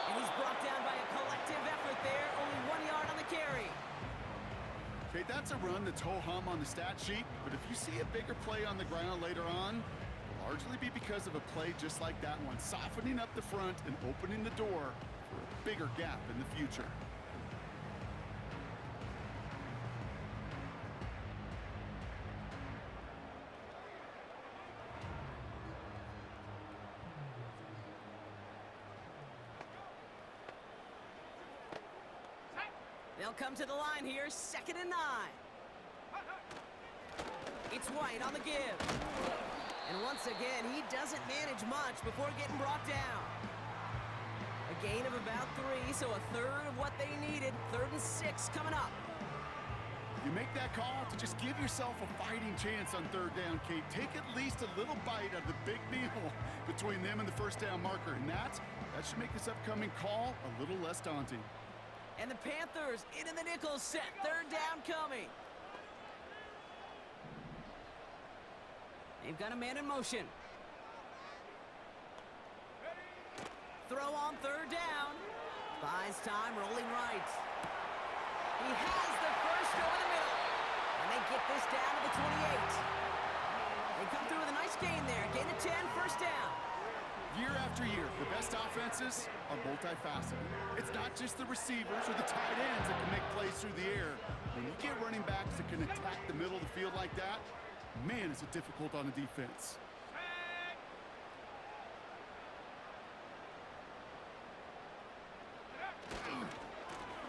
[SPEAKER 5] And he's brought down by a collective effort there. Only 1 yard on the carry.
[SPEAKER 7] Okay, that's a run that's ho-hum on the stat sheet, but if you see a bigger play on the ground later on, it'll largely be because of a play just like that one, softening up the front and opening the door for a bigger gap in the future.
[SPEAKER 5] They'll come to the line here, 2nd and 9. It's White on the give. And once again, he doesn't manage much before getting brought down. A gain of about 3, so a 1/3 of what they needed. 3rd and 6 coming up.
[SPEAKER 7] You make that call to just give yourself a fighting chance on 3rd down, Kate. Take at least a little bite out of the big meal between them and the 1st down marker, and that should make this upcoming call a little less daunting.
[SPEAKER 5] And the Panthers into the nickel set. 3rd down coming. They've got a man in motion. Throw on 3rd down. Buys time, rolling right. He has the first over the middle. And they get this down to the 28. They come through with a nice gain there. Gain of 10, 1st down.
[SPEAKER 7] Year after year, the best offenses are multifaceted. It's not just the receivers or the tight ends that can make plays through the air. When you get running backs that can attack the middle of the field like that, man, is it difficult on the defense.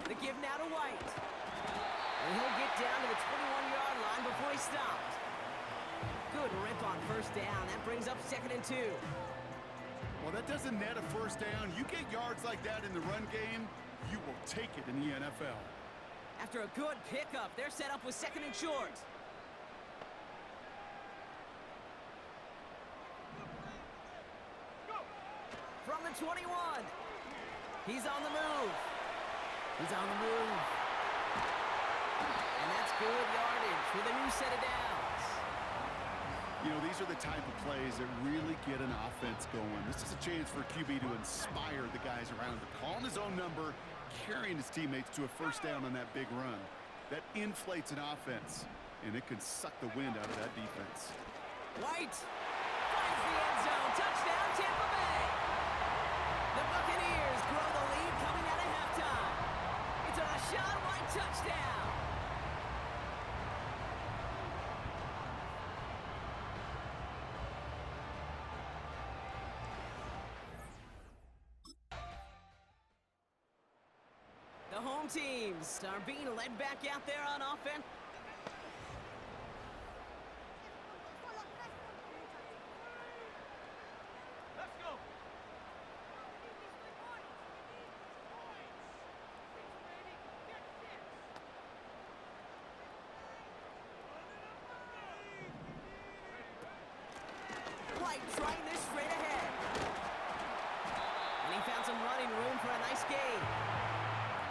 [SPEAKER 5] The give now to White. And he'll get down to the 21-yard line before he stopped. Good rip on 1st down. That brings up 2nd and 2.
[SPEAKER 7] Well, that doesn't net a 1st down. You get yards like that in the run game, you will take it in the NFL.
[SPEAKER 5] After a good pickup, they're set up with 2nd and short. From the 21. He's on the move. He's on the move. And that's good yardage with a new set of downs.
[SPEAKER 7] You know, these are the type of plays that really get an offense going. This is a chance for a QB to inspire the guys around him. Calling his own number, carrying his teammates to a 1st down on that big run. That inflates an offense, and it can suck the wind out of that defense.
[SPEAKER 5] White finds the end zone. Touchdown, Tampa Bay. The Buccaneers grow the lead coming out of halftime. It's a Rashaad White touchdown. The home teams are being led back out there on offense.
[SPEAKER 6] Let's go.
[SPEAKER 5] White trying this straight ahead. And he found some running room for a nice gain.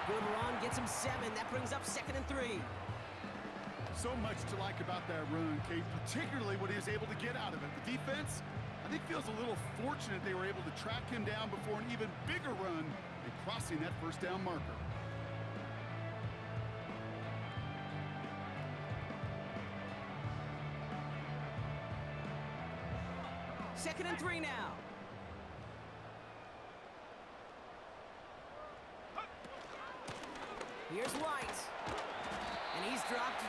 [SPEAKER 5] Good run, gets him 7. That brings up 2nd and 3.
[SPEAKER 7] So much to like about that run, Kate, particularly what he was able to get out of it. The defense, I think, feels a little fortunate they were able to track him down before an even bigger run and crossing that 1st down marker.
[SPEAKER 5] Second and 3 now. Here's White. And he's dropped.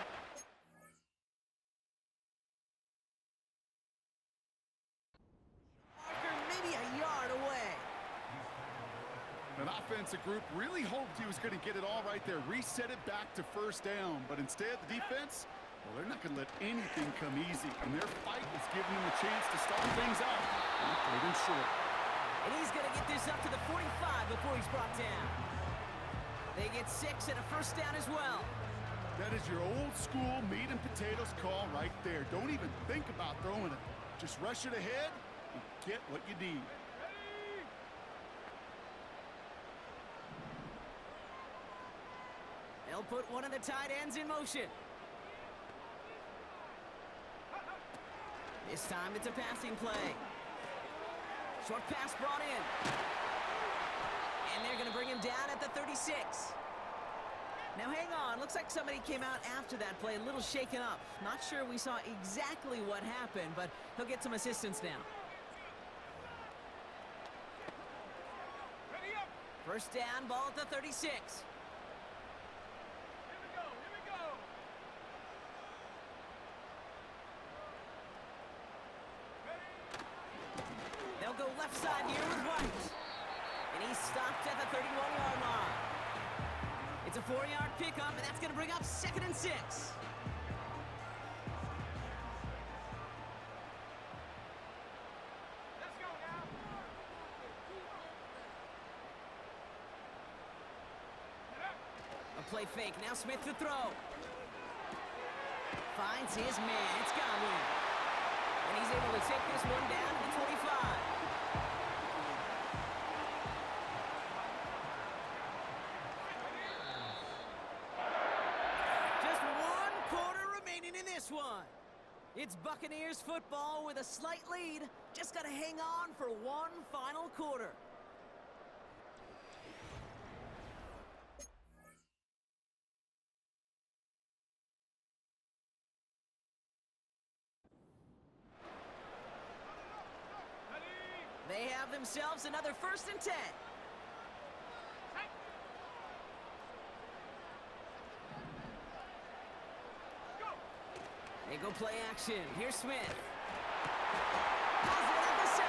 [SPEAKER 5] Marker maybe a yard away.
[SPEAKER 7] That offensive group really hoped he was going to get it all right there, reset it back to first down. But instead, the defense, well, they're not going to let anything come easy. And their fight is giving them a chance to start things out. They've been short.
[SPEAKER 5] And he's going to get this up to the 45 before he's brought down. They get 6 and a first down as well.
[SPEAKER 7] That is your old school meat and potatoes call right there. Don't even think about throwing it. Just rush it ahead and get what you need.
[SPEAKER 5] They'll put one of the tight ends in motion. This time it's a passing play. Short pass brought in. And they're going to bring him down at the 36. Now hang on, looks like somebody came out after that play, a little shaken up. Not sure we saw exactly what happened, but he'll get some assistance now.
[SPEAKER 6] Ready up.
[SPEAKER 5] First down, ball at the 36.
[SPEAKER 6] Here we go.
[SPEAKER 5] They'll go left side here with White. And he's stopped at the 31-yard line. It's a 4-yard pickup, and that's going to bring up 2nd and 6.
[SPEAKER 6] Let's go now.
[SPEAKER 5] A play fake. Now Smith to throw. Finds his man. It's Godwin. And he's able to take this one down to the 25. Just 1 quarter remaining in this one. It's Buccaneers football with a slight lead. Just got to hang on for one final quarter. They have themselves another 1st and 10. They go play action. Here's Smith. Has it at the 7.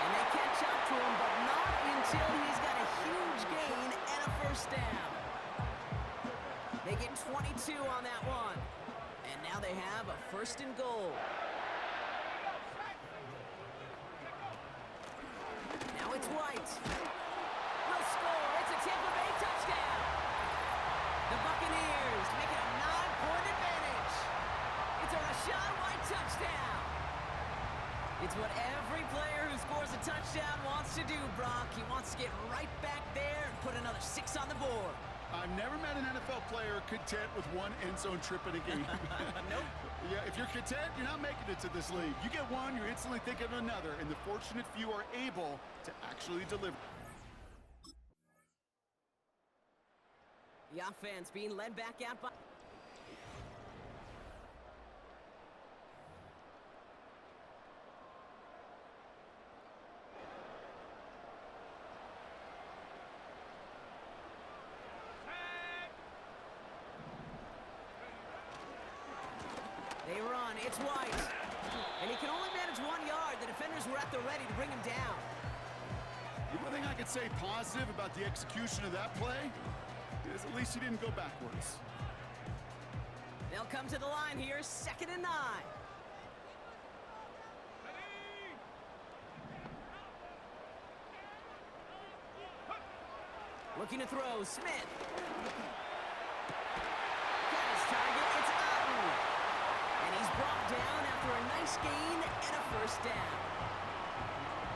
[SPEAKER 5] And they catch up to him, but not until he's got a huge gain and a first down. They get 22 on that one. And now they have a 1st and goal. Now it's White. Will score. It's a Tampa Bay touchdown. The Buccaneers make it a 9-point advantage. It's a Rachaad White touchdown. It's what every player who scores a touchdown wants to do, Brock. He wants to get right back there and put another 6 on the board.
[SPEAKER 7] I've never met an NFL player content with 1 end zone trip in a game.
[SPEAKER 5] Nope.
[SPEAKER 7] Yeah, if you're content, you're not making it to this league. You get one, you're instantly thinking of another, and the fortunate few are able to actually deliver.
[SPEAKER 5] The offense being led back out by... They run, it's White. And he can only manage 1 yard. The defenders were at the ready to bring him down.
[SPEAKER 7] The one thing I could say positive about the execution of that play is at least he didn't go backwards.
[SPEAKER 5] They'll come to the line here, 2nd and 9. Looking to throw, Smith. Got his target, it's Otten. And he's brought down after a nice gain and a first down.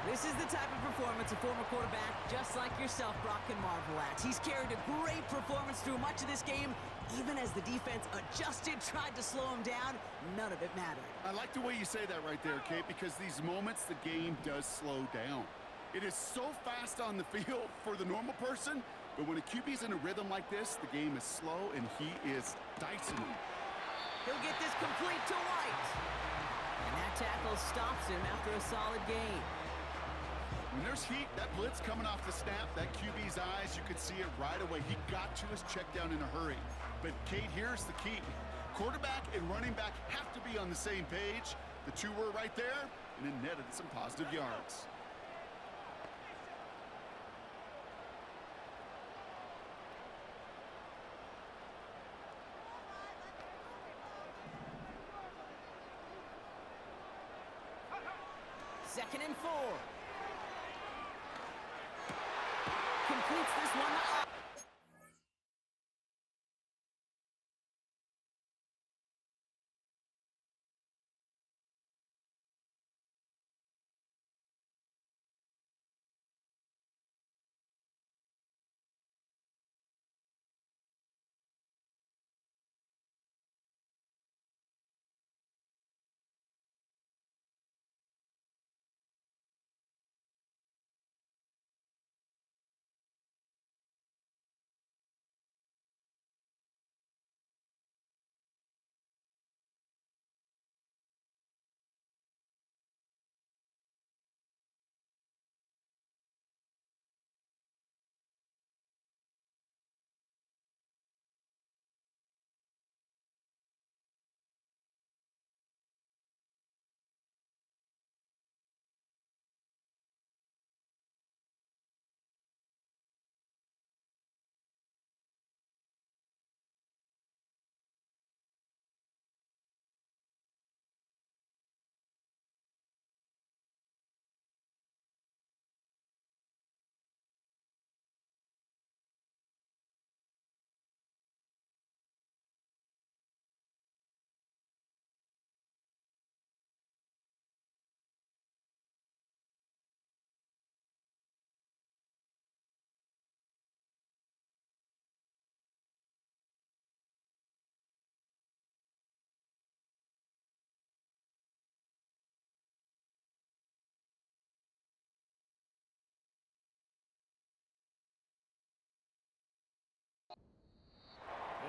[SPEAKER 5] This is the type of performance a former quarterback, just like yourself, Brock, can marvel at. He's carried a great performance through much of this game. Even as the defense adjusted, tried to slow him down, none of it mattered.
[SPEAKER 7] I like the way you say that right there, Kate, because these moments the game does slow down. It is so fast on the field for the normal person, but when a QB's in a rhythm like this, the game is slow and he is dicing them.
[SPEAKER 5] He'll get this complete to White. And that tackle stops him after a solid gain.
[SPEAKER 7] When there's heat, that blitz coming off the snap, that QB's eyes, you could see it right away. He got to his check down in a hurry. But, Kate, here's the key. Quarterback and running back have to be on the same page. The two were right there, and it netted some positive yards.
[SPEAKER 5] 2nd and 4. Completes this one up.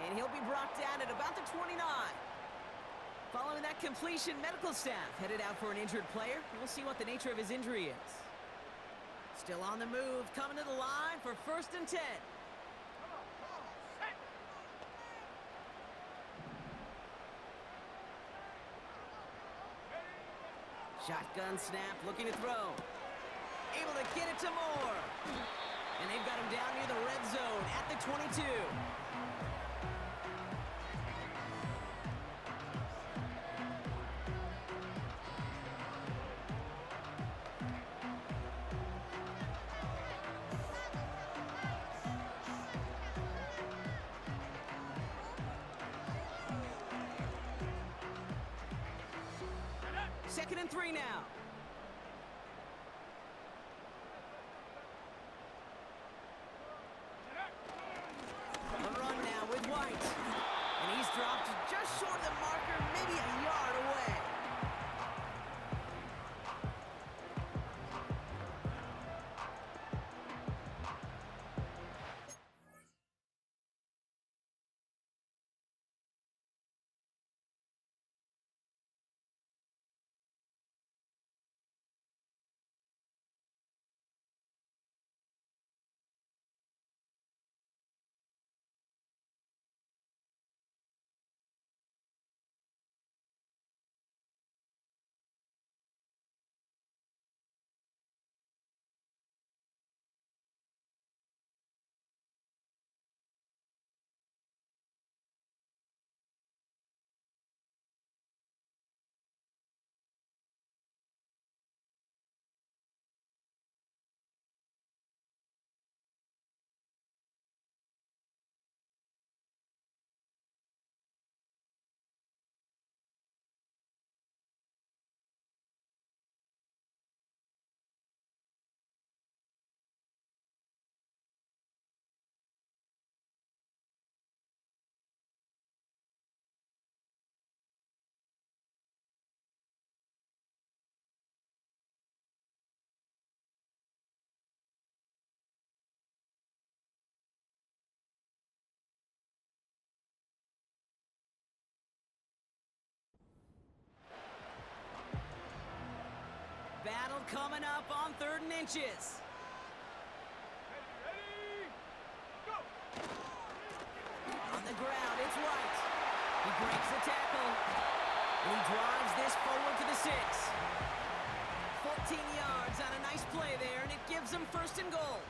[SPEAKER 5] And he'll be brought down at about the 29. Following that completion, medical staff headed out for an injured player. We'll see what the nature of his injury is. Still on the move, coming to the line for 1st and 10. Shotgun snap, looking to throw. Able to get it to Moore. And they've got him down near the red zone at the 22. Second and 3 now. A run now with White. And he's dropped just short of the marker, maybe a yard away. Battle coming up on 3rd and inches. On the ground, it's White. He breaks the tackle. And he drives this forward to the 6. 14 yards on a nice play there, and it gives him 1st and goal.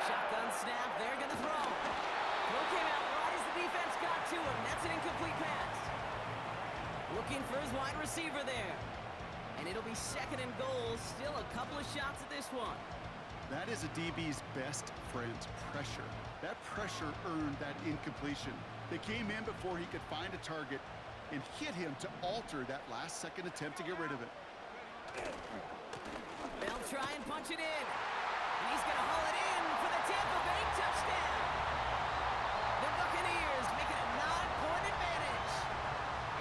[SPEAKER 5] Shotgun snap, they're going to throw. Throw came out right as the defense got to him. That's an incomplete pass. Looking for his wide receiver there. And it'll be second and goal. Still a couple of shots at this one.
[SPEAKER 7] That is a DB's best friend, pressure. That pressure earned that incompletion. They came in before he could find a target and hit him to alter that last-second attempt to get rid of it.
[SPEAKER 5] They'll try and punch it in. And he's going to haul it in for the Tampa Bay touchdown. The Buccaneers make it a 9-point advantage.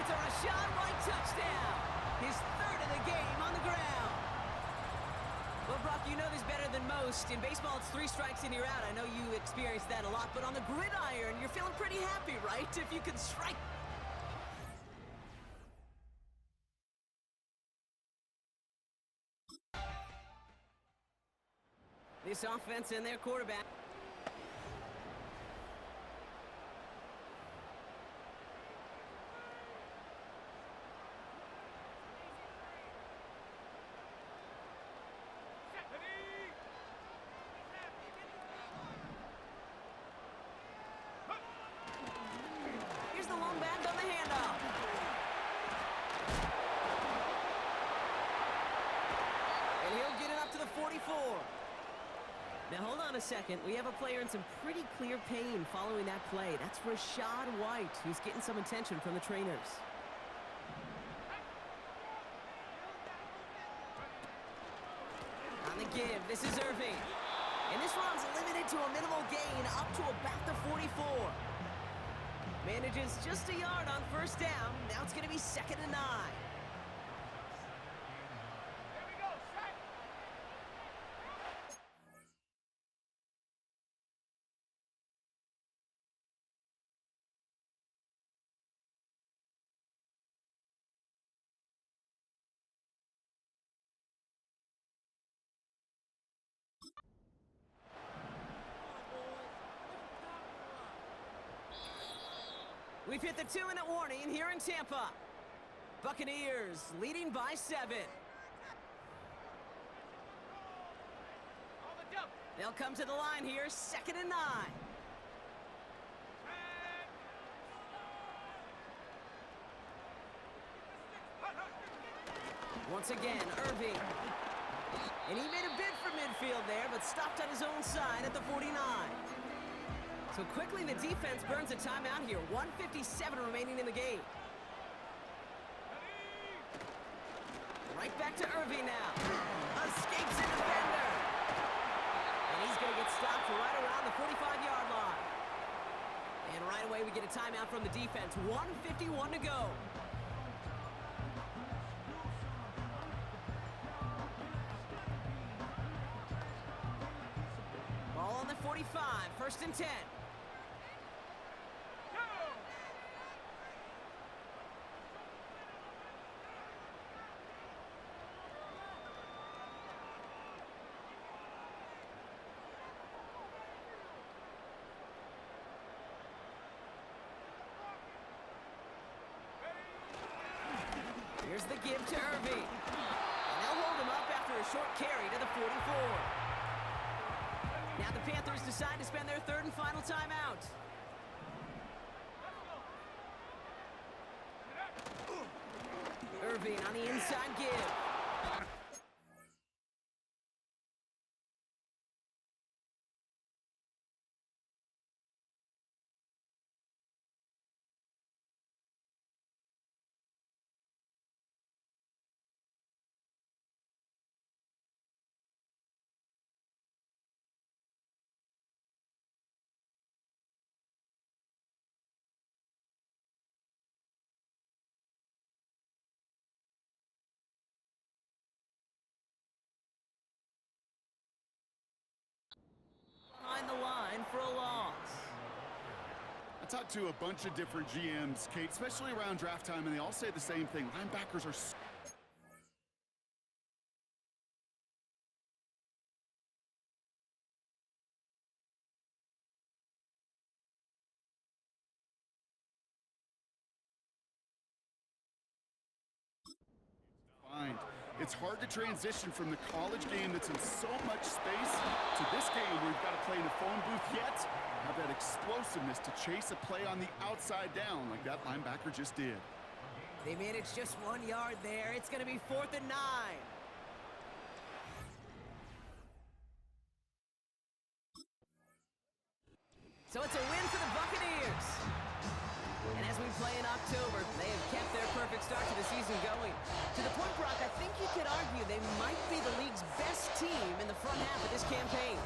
[SPEAKER 5] It's a Rachaad White touchdown. His third of the game on the ground. Well, Brock, you know this better than most. In baseball, it's 3 strikes and you're out. I know you experienced that a lot, but on the gridiron, you're feeling pretty happy, right? If you can strike. This offense and their quarterback. Here's the long back on the handoff. And he'll get it up to the 44. Now, hold on a second. We have a player in some pretty clear pain following that play. That's Rachaad White, who's getting some attention from the trainers. On the give, this is Irving. And this one's limited to a minimal gain up to about the 44. Manages just a yard on first down. Now it's going to be 2nd and 9. We've hit the 2-minute warning here in Tampa. Buccaneers leading by 7. They'll come to the line here, 2nd and 9. Once again, Irving. And he made a bid for midfield there, but stopped on his own side at the 49. So quickly the defense burns a timeout here. 1:57 remaining in the game. Right back to Irving now. Escapes a defender. And he's going to get stopped right around the 45-yard line. And right away we get a timeout from the defense. 1:51 to go. Ball on the 45, 1st and 10. Here's the give to Irving. And they'll hold him up after a short carry to the 44. Now the Panthers decide to spend their 3rd and final timeout. Irving on the inside give. Behind the line for a loss.
[SPEAKER 7] I talked to a bunch of different GMs, Kate, especially around draft time, and they all say the same thing. Linebackers are fine. It's hard to transition from the college game that's in so much space to this game where you've got to play in a phone booth yet have that explosiveness to chase a play on the outside down like that linebacker just did.
[SPEAKER 5] They managed just 1 yard there. It's going to be 4th and 9. So it's a win for the Buccaneers. And as we play in October, they have kept their perfect start to the season going. To the point, Brock, I think you could argue they might be the league's best team in the front half of this campaign.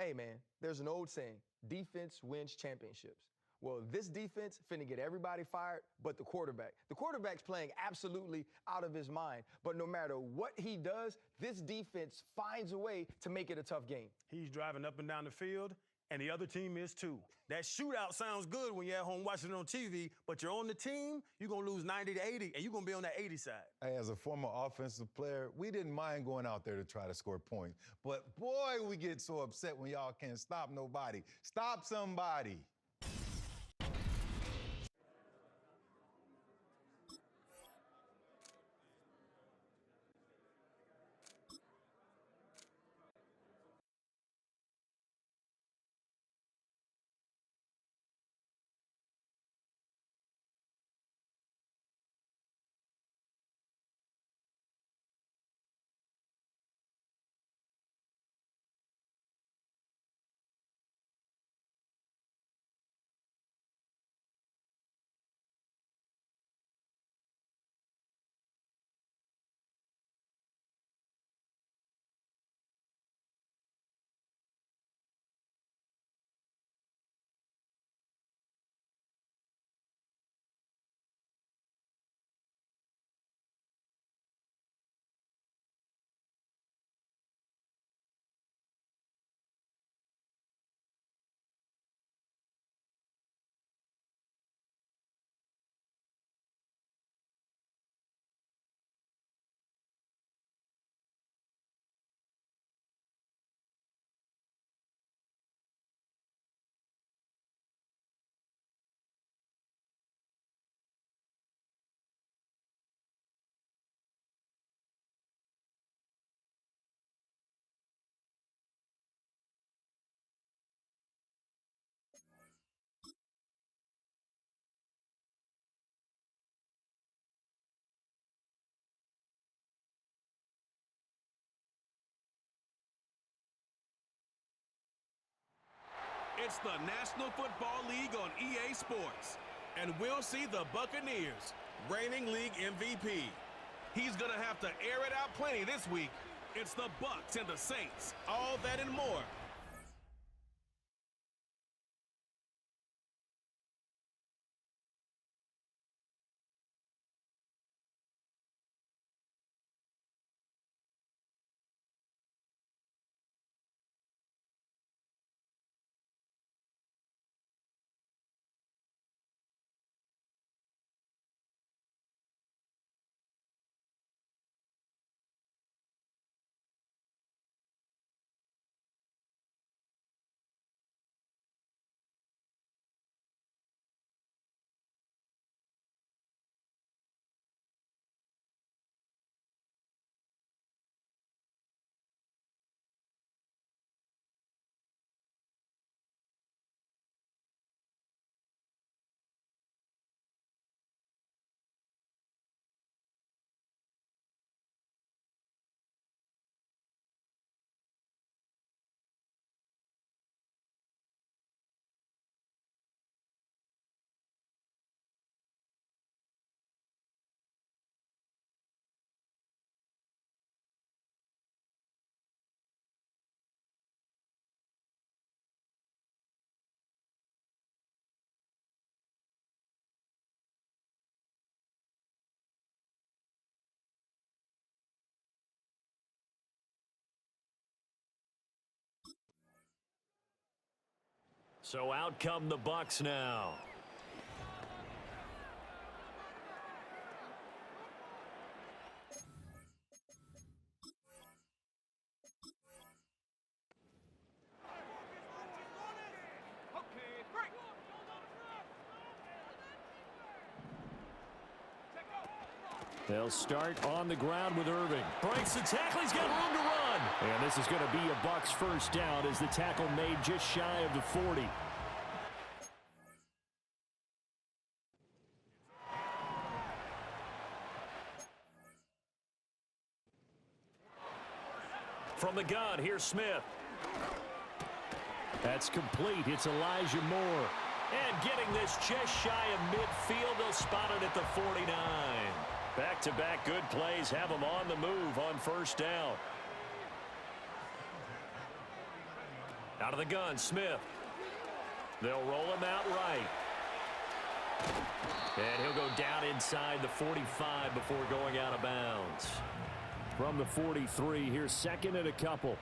[SPEAKER 8] Hey, man, there's an old saying, defense wins championships. Well, this defense finna get everybody fired but the quarterback. The quarterback's playing absolutely out of his mind, but no matter what he does, this defense finds a way to make it a tough game.
[SPEAKER 9] He's driving up and down the field, and the other team is too. That shootout sounds good when you're at home watching it on TV, but you're on the team, you're going to lose 90 to 80, and you're going to be on that 80 side.
[SPEAKER 10] Hey, as a former offensive player, we didn't mind going out there to try to score points. But boy, we get so upset when y'all can't stop nobody. Stop somebody.
[SPEAKER 1] It's the National Football League on EA Sports, and we'll see the Buccaneers, reigning league MVP. He's going to have to air it out plenty this week. It's the Bucs and the Saints, all that and more.
[SPEAKER 2] So out come the Bucs now.
[SPEAKER 6] Okay, break.
[SPEAKER 2] They'll start on the ground with Irving. Breaks the tackle. He's got room to run. And this is going to be a Bucs first down as the tackle made just shy of the 40. From the gun, here's Smith. That's complete. It's Elijah Moore. And getting this just shy of midfield, they'll spot it at the 49. Back-to-back good plays have them on the move on first down. Out of the gun, Smith. They'll roll him out right. And he'll go down inside the 45 before going out of bounds. From the 43, here's second and a couple.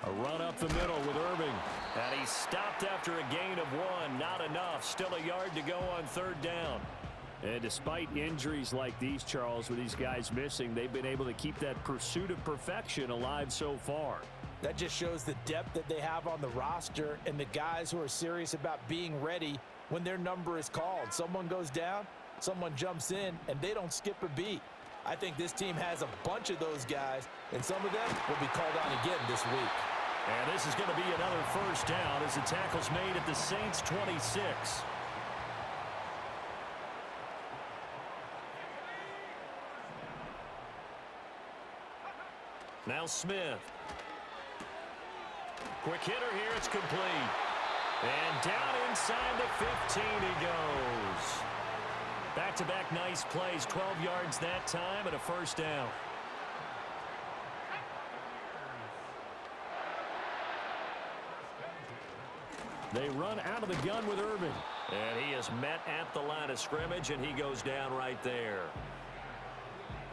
[SPEAKER 2] A run up the middle with Irving. And he stopped after a gain of 1. Not enough. Still a yard to go on third down. And despite injuries like these, Charles, with these guys missing, they've been able to keep that pursuit of perfection alive so far.
[SPEAKER 3] That just shows the depth that they have on the roster and the guys who are serious about being ready when their number is called. Someone goes down, someone jumps in, and they don't skip a beat. I think this team has a bunch of those guys, and some of them will be called on again this week.
[SPEAKER 2] And this is going to be another first down as the tackle's made at the Saints' 26. Now Smith. Quick hitter here, it's complete. And down inside the 15 he goes. Back-to-back nice plays, 12 yards that time and a first down. They run out of the gun with Irving. And he is met at the line of scrimmage, and he goes down right there.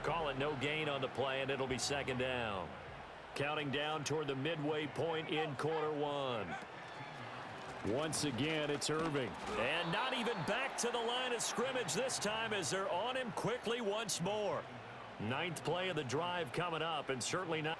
[SPEAKER 2] Call it no gain on the play, and it'll be second down. Counting down toward the midway point in quarter one. Once again, it's Irving. And not even back to the line of scrimmage this time as they're on him quickly once more. Ninth play of the drive coming up, and certainly not.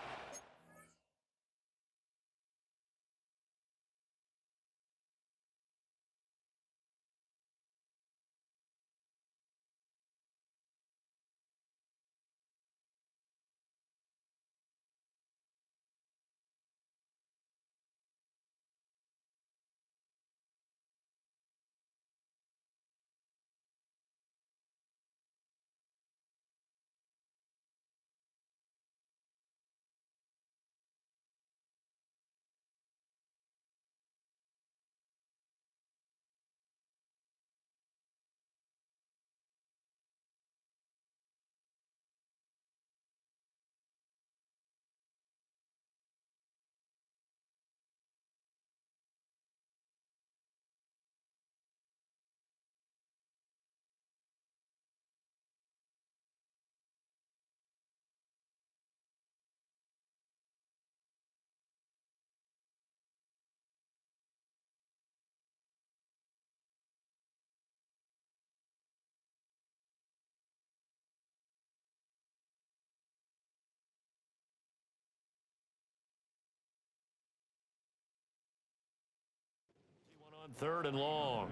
[SPEAKER 2] Third and long.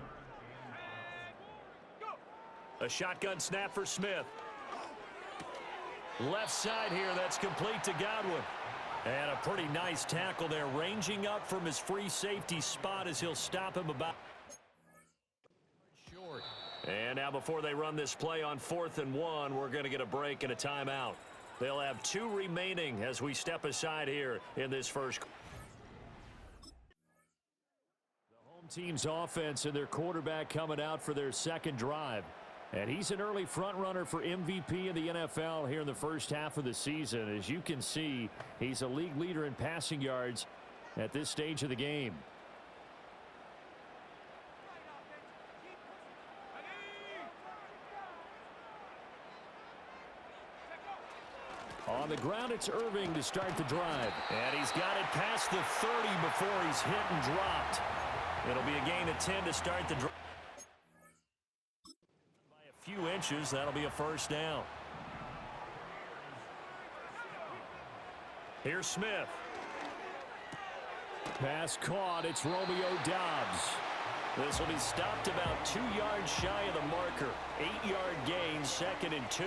[SPEAKER 2] A shotgun snap for Smith. Left side here, that's complete to Godwin. And a pretty nice tackle there, ranging up from his free safety spot as he'll stop him about short. And now before they run this play on 4th and 1, we're going to get a break and a timeout. They'll have 2 remaining as we step aside here in this first. Team's offense and their quarterback coming out for their second drive. And he's an early front runner for MVP in the NFL here in the first half of the season. As you can see, he's a league leader in passing yards at this stage of the game. On the ground, it's Irving to start the drive. And he's got it past the 30 before he's hit and dropped. It'll be a gain of 10 to start the drive. By a few inches, that'll be a first down. Here's Smith. Pass caught. It's Romeo Doubs. This will be stopped about 2 yards shy of the marker. 8-yard gain, 2nd and 2.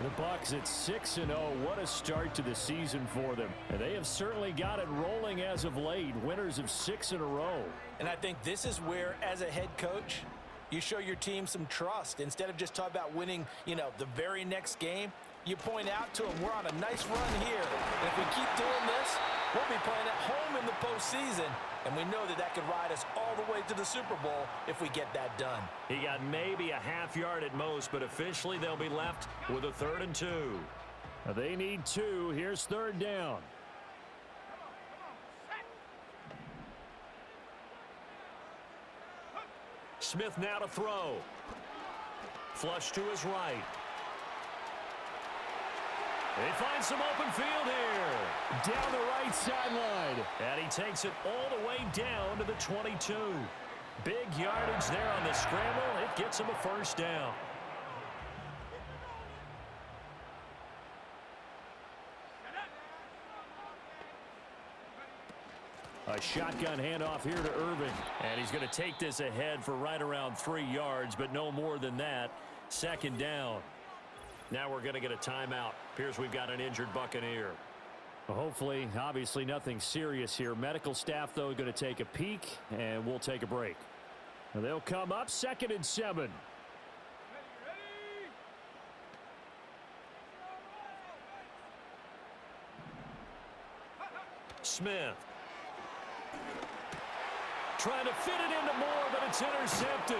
[SPEAKER 2] The Bucs at 6-0. What a start to the season for them. And they have certainly got it rolling as of late. Winners of 6 in a row.
[SPEAKER 3] And I think this is where, as a head coach, you show your team some trust. Instead of just talking about winning, the very next game, you point out to them, we're on a nice run here. And if we keep doing this, we'll be playing at home in the postseason. And we know that could ride us all the way to the Super Bowl if we get that done.
[SPEAKER 2] He got maybe a half yard at most, but officially they'll be left with a 3rd and 2.
[SPEAKER 4] They need 2. Here's 3rd down. Smith now to throw. Flush to his right. They find some open field here. Down the right sideline. And he takes it all the way down to the 22. Big yardage there on the scramble. It gets him a 1st down. A shotgun handoff here to Irving. And he's going to take this ahead for right around 3 yards, but no more than that. 2nd down. Now we're going to get a timeout. Appears we've got an injured Buccaneer. Well, hopefully, obviously nothing serious here. Medical staff, though, going to take a peek, and we'll take a break. And they'll come up 2nd and 7. Smith. Trying to fit it into Moore, but it's intercepted.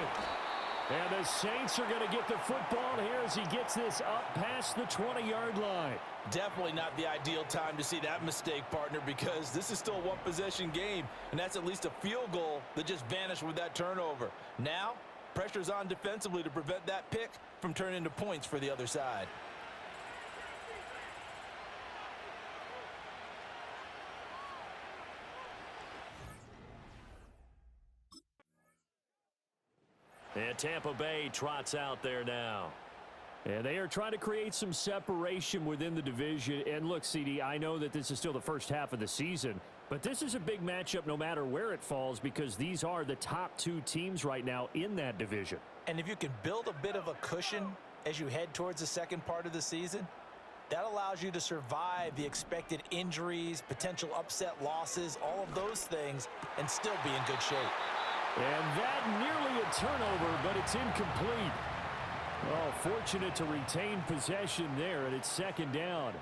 [SPEAKER 4] And the Saints are going to get the football here as he gets this up past the 20-yard line.
[SPEAKER 3] Definitely not the ideal time to see that mistake, partner, because this is still a one-possession game, and that's at least a field goal that just vanished with that turnover. Now, pressure's on defensively to prevent that pick from turning into points for the other side.
[SPEAKER 2] And Tampa Bay trots out there now.
[SPEAKER 4] And they are trying to create some separation within the division. And look, CD, I know that this is still the first half of the season, but this is a big matchup no matter where it falls because these are the top 2 teams right now in that division.
[SPEAKER 3] And if you can build a bit of a cushion as you head towards the second part of the season, that allows you to survive the expected injuries, potential upset losses, all of those things, and still be in good shape.
[SPEAKER 4] And that nearly a turnover, but it's incomplete. Oh, fortunate to retain possession there, and it's 2nd down.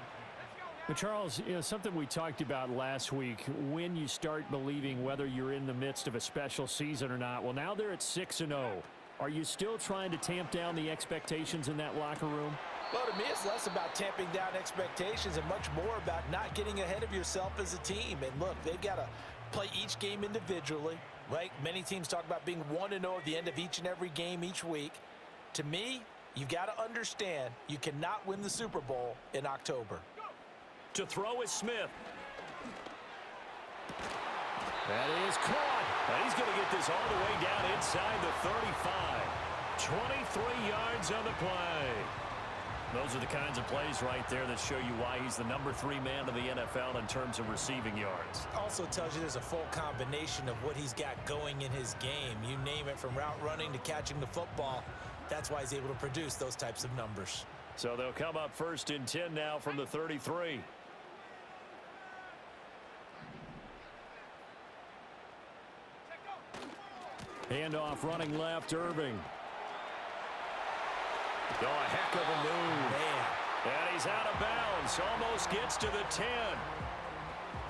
[SPEAKER 4] But Charles, you know, something we talked about last week, when you start believing whether you're in the midst of a special season or not. Well, now they're at 6-0. Are you still trying to tamp down the expectations in that locker room?
[SPEAKER 3] Well, to me, it's less about tamping down expectations and much more about not getting ahead of yourself as a team. And look, they've got to play each game individually, right? Many teams talk about being 1-0 at the end of each and every game each week. To me, you've got to understand you cannot win the Super Bowl in October.
[SPEAKER 2] To throw is Smith.
[SPEAKER 4] That is caught.
[SPEAKER 2] And he's going to get this all the way down inside the 35. 23 yards on the play. Those are the kinds of plays right there that show you why he's the number 3 man of the NFL in terms of receiving yards.
[SPEAKER 3] Also tells you there's a full combination of what he's got going in his game. You name it, from route running to catching the football. That's why he's able to produce those types of numbers.
[SPEAKER 2] So they'll come up 1st and 10 now from the 33.
[SPEAKER 4] Handoff running left, Irving.
[SPEAKER 2] Oh, a heck of a move. Man. And he's out of bounds. Almost gets to the 10.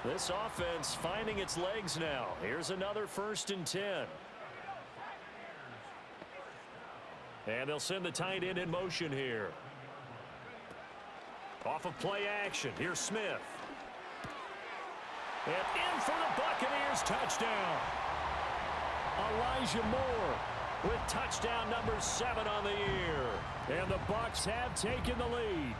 [SPEAKER 2] This offense finding its legs now. Here's another 1st and 10. And they'll send the tight end in motion here. Off of play action. Here's Smith. And in for the Buccaneers touchdown. Elijah Moore with touchdown number 7 on the year. And the Bucs have taken the lead.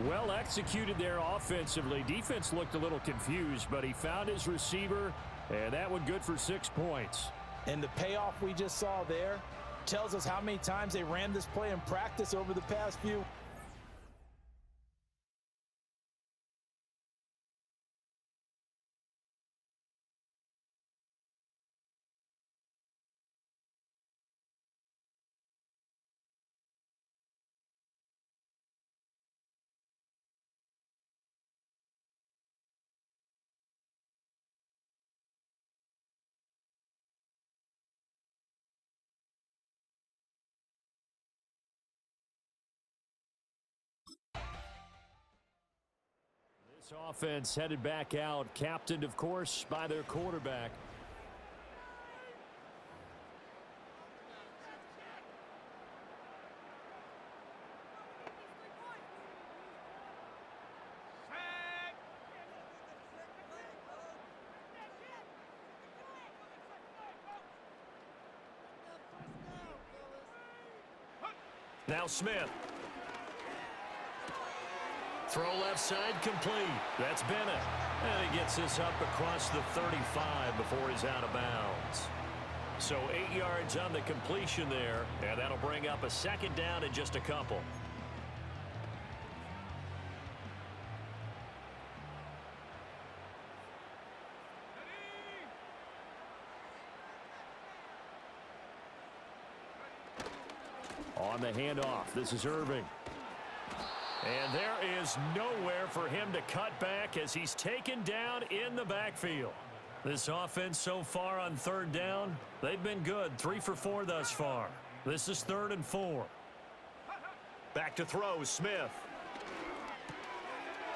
[SPEAKER 2] Well executed there offensively. Defense looked a little confused, but he found his receiver, and that one good for 6 points.
[SPEAKER 3] And the payoff we just saw there tells us how many times they ran this play in practice over the past few.
[SPEAKER 4] This offense headed back out, captained, of course, by their quarterback.
[SPEAKER 2] Now Smith. Throw left side complete. That's Bennett. And he gets this up across the 35 before he's out of bounds. So 8 yards on the completion there, and that'll bring up a second down in just a couple.
[SPEAKER 4] On the handoff, this is Irving.
[SPEAKER 2] And there is nowhere for him to cut back as he's taken down in the backfield. This offense so far on third down, they've been good. 3 for 4 thus far. This is 3rd and 4. Back to throw, Smith.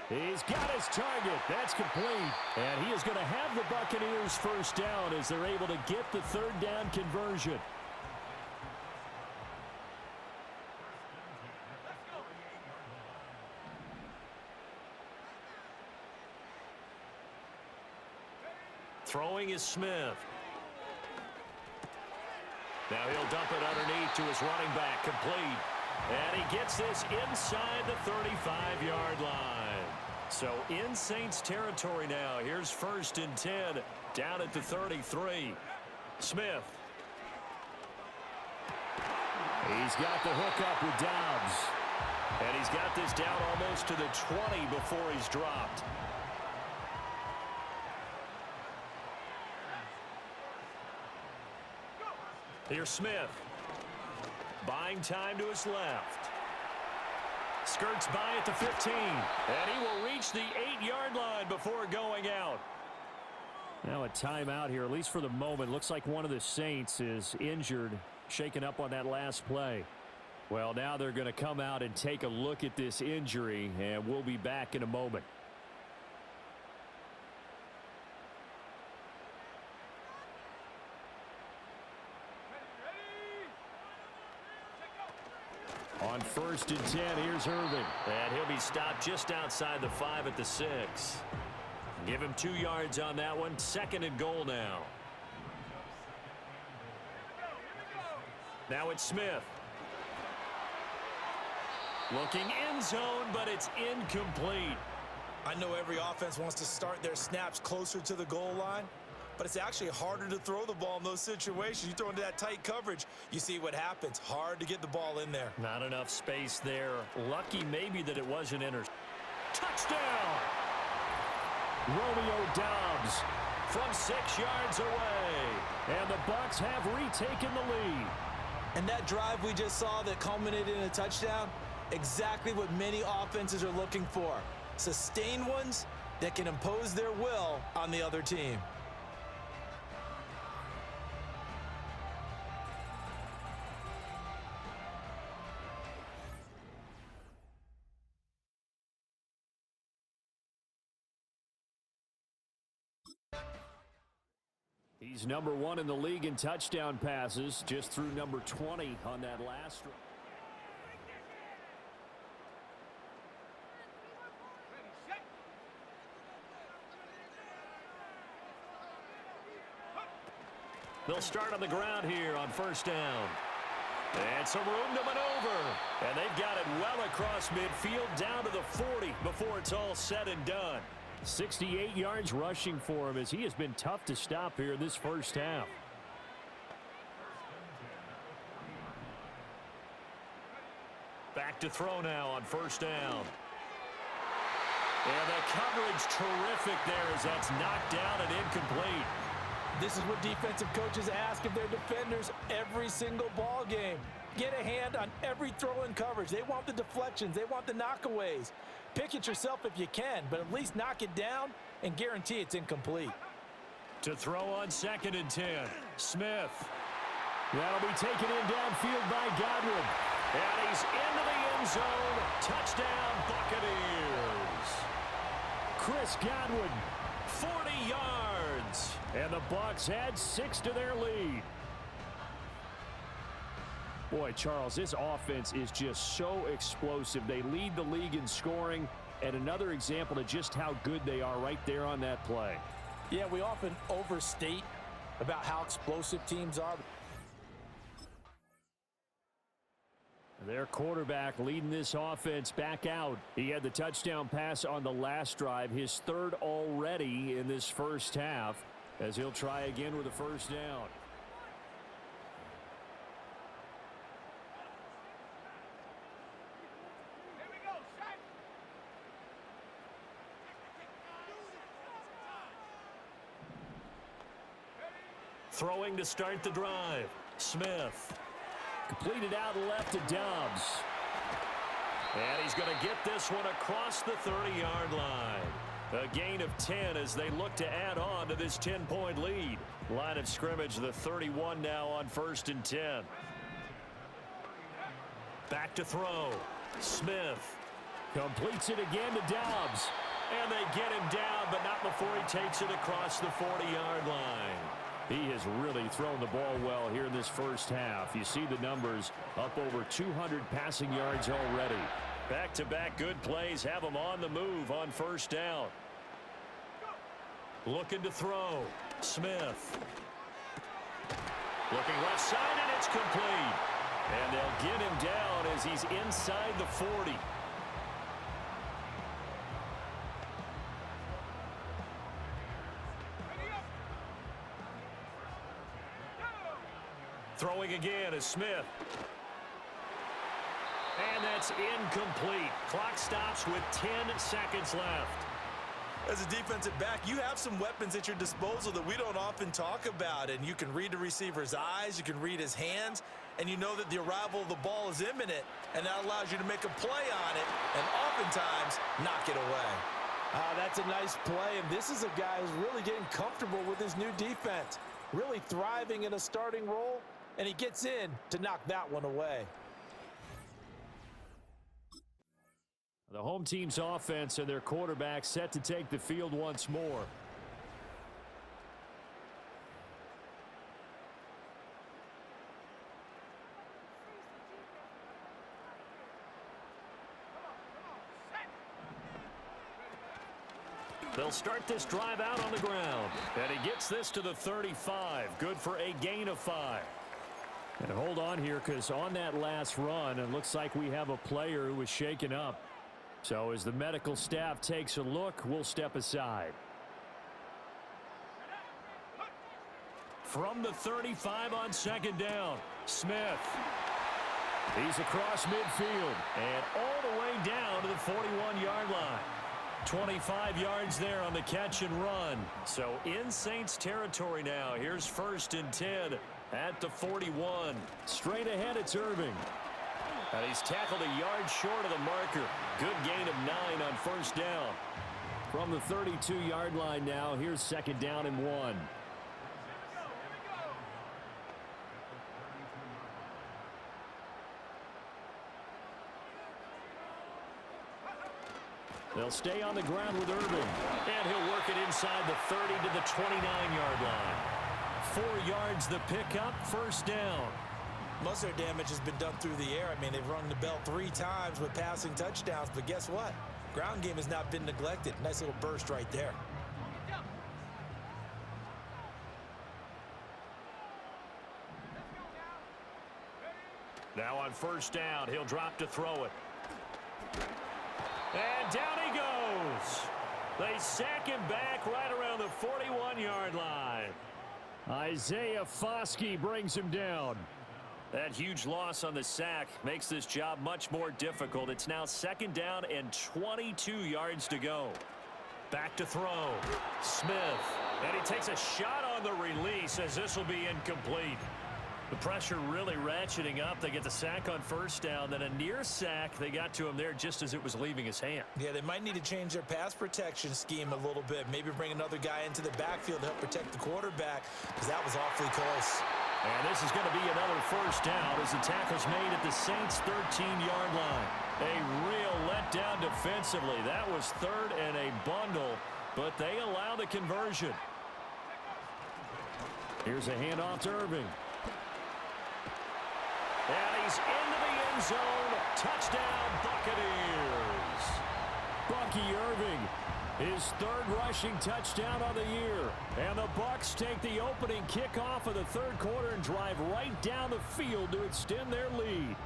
[SPEAKER 4] He's got his target. That's complete. And he is going to have the Buccaneers first down as they're able to get the third down conversion.
[SPEAKER 2] Throwing is Smith. Now he'll dump it underneath to his running back, complete. And he gets this inside the 35-yard line. So in Saints territory now. Here's 1st and 10 down at the 33. Smith.
[SPEAKER 4] He's got the hook up with Dobbs.
[SPEAKER 2] And he's got this down almost to the 20 before he's dropped. Here's Smith. Buying time to his left. Skirts by at the 15. And he will reach the 8-yard line before going out.
[SPEAKER 4] Now a timeout here, at least for the moment. Looks like one of the Saints is injured, shaken up on that last play. Well, now they're going to come out and take a look at this injury, and we'll be back in a moment. On 1st and 10, here's Irving.
[SPEAKER 2] And he'll be stopped just outside the 5 at the 6. Give him 2 yards on that one. 2nd and goal now. Now it's Smith. Looking end zone, but it's incomplete.
[SPEAKER 3] I know every offense wants to start their snaps closer to the goal line, but it's actually harder to throw the ball in those situations. You throw into that tight coverage, you see what happens. Hard to get the ball in there.
[SPEAKER 2] Not enough space there. Lucky maybe that it wasn't touchdown!
[SPEAKER 4] Romeo Dobbs
[SPEAKER 2] From 6 yards away.
[SPEAKER 4] And the Bucs have retaken the lead.
[SPEAKER 3] And that drive we just saw that culminated in a touchdown, exactly what many offenses are looking for. Sustained ones that can impose their will on the other team.
[SPEAKER 4] He's number 1 in the league in touchdown passes, just through number 20 on that last run.
[SPEAKER 2] They'll start on the ground here on 1st down. And some room to maneuver. And they've got it well across midfield down to the 40 before it's all said and done.
[SPEAKER 4] 68 yards rushing for him as he has been tough to stop here in this first half.
[SPEAKER 2] Back to throw now on 1st down. And the coverage terrific there as that's knocked down and incomplete.
[SPEAKER 3] This is what defensive coaches ask of their defenders every single ball game. Get a hand on every throw in coverage. They want the deflections. They want the knockaways. Pick it yourself if you can, but at least knock it down and guarantee it's incomplete.
[SPEAKER 2] To throw on 2nd and 10. Smith.
[SPEAKER 4] That'll be taken in downfield by Godwin.
[SPEAKER 2] And he's into the end zone. Touchdown, Buccaneers.
[SPEAKER 4] Chris Godwin.
[SPEAKER 2] 40 yards.
[SPEAKER 4] And the Bucs add 6 to their lead. Boy, Charles, this offense is just so explosive. They lead the league in scoring, and another example of just how good they are right there on that play.
[SPEAKER 3] Yeah, we often overstate about how explosive teams are.
[SPEAKER 4] Their quarterback leading this offense back out. He had the touchdown pass on the last drive, his third already in this first half, as he'll try again with a first down.
[SPEAKER 2] Throwing to start the drive. Smith.
[SPEAKER 4] Completed out left to Dobbs.
[SPEAKER 2] And he's going to get this one across the 30-yard line. A gain of 10 as they look to add on to this 10-point lead. Line of scrimmage, the 31 now on 1st and 10. Back to throw. Smith.
[SPEAKER 4] Completes it again to Dobbs.
[SPEAKER 2] And they get him down, but not before he takes it across the 40-yard line.
[SPEAKER 4] He has really thrown the ball well here in this first half. You see the numbers, up over 200 passing yards already.
[SPEAKER 2] Back-to-back good plays have him on the move on first down. Looking to throw. Smith. Looking left side, and it's complete. And they'll get him down as he's inside the 40. Throwing again is Smith. And that's incomplete. Clock stops with 10 seconds left.
[SPEAKER 3] As a defensive back, you have some weapons at your disposal that we don't often talk about. And you can read the receiver's eyes, you can read his hands, and you know that the arrival of the ball is imminent, and that allows you to make a play on it and oftentimes knock it away. That's a nice play, and this is a guy who's really getting comfortable with his new defense, really thriving in a starting role, and he gets in to knock that one away.
[SPEAKER 4] The home team's offense and their quarterback set to take the field once more.
[SPEAKER 2] They'll start this drive out on the ground. And he gets this to the 35. Good for a gain of 5.
[SPEAKER 4] And hold on here, because on that last run, it looks like we have a player who was shaken up. So as the medical staff takes a look, we'll step aside.
[SPEAKER 2] From the 35 on second down, Smith.
[SPEAKER 4] He's across midfield
[SPEAKER 2] And all the way down to the 41-yard line. 25 yards there on the catch and run. So in Saints territory now. Here's 1st and 10 at the 41.
[SPEAKER 4] Straight ahead, it's Irving.
[SPEAKER 2] And he's tackled a yard short of the marker. Good gain of 9 on first down.
[SPEAKER 4] From the 32-yard line now, here's 2nd down and 1. They'll stay on the ground with Irving.
[SPEAKER 2] And he'll work it inside the 30 to the 29-yard line. 4 yards the pickup, 1st down.
[SPEAKER 3] Most of their damage has been done through the air. I mean, they've rung the bell 3 times with passing touchdowns, but guess what? Ground game has not been neglected. Nice little burst right there.
[SPEAKER 2] Now on first down, he'll drop to throw it. And down he goes. They sack him back right around the 41-yard line.
[SPEAKER 4] Isaiah Foskey brings him down.
[SPEAKER 2] That huge loss on the sack makes this job much more difficult. It's now 2nd down and 22 yards to go. Back to throw. Smith. And he takes a shot on the release as this will be incomplete. The pressure really ratcheting up. They get the sack on first down, then a near sack. They got to him there just as it was leaving his hand.
[SPEAKER 3] Yeah, they might need to change their pass protection scheme a little bit. Maybe bring another guy into the backfield to help protect the quarterback, because that was awfully close.
[SPEAKER 2] And this is going to be another first down as the tackle's made at the Saints' 13-yard line. A real letdown defensively. That was 3rd and a bundle, but they allow the conversion.
[SPEAKER 4] Here's a handoff to Irving.
[SPEAKER 2] And he's into the end zone. Touchdown, Buccaneers.
[SPEAKER 4] Bucky Irving, his 3rd rushing touchdown of the year. And the Bucs take the opening kickoff of the 3rd quarter and drive right down the field to extend their lead.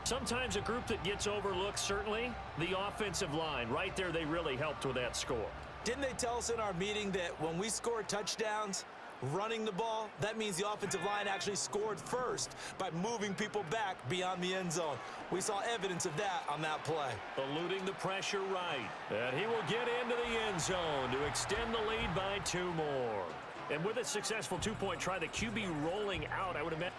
[SPEAKER 2] Sometimes a group that gets overlooked, certainly, the offensive line. Right there, they really helped with that score.
[SPEAKER 3] Didn't they tell us in our meeting that when we score touchdowns running the ball, that means the offensive line actually scored first by moving people back beyond the end zone? We saw evidence of that on that play.
[SPEAKER 2] Eluding the pressure right. And he will get into the end zone to extend the lead by 2 more. And with a successful 2-point try, the QB rolling out, I would imagine.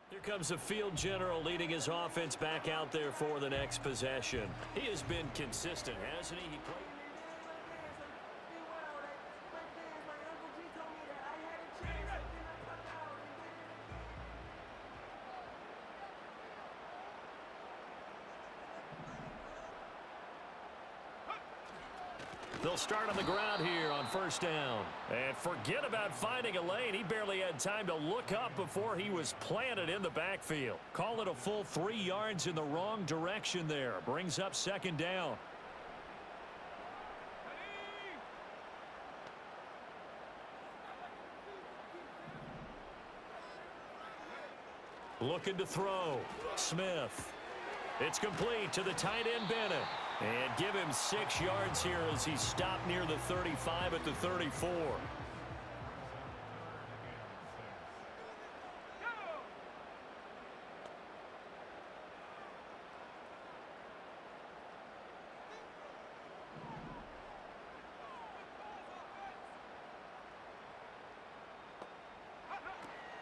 [SPEAKER 2] Here comes the field general leading his offense back out there for the next possession. He has been consistent, hasn't he? He played. They'll start on the ground here on first down. And forget about finding a lane. He barely had time to look up before he was planted in the backfield. Call it a full 3 yards in the wrong direction there. Brings up second down. Looking to throw. Smith. It's complete to the tight end, Bennett. And give him 6 yards here as he stopped near the 35 at the 34.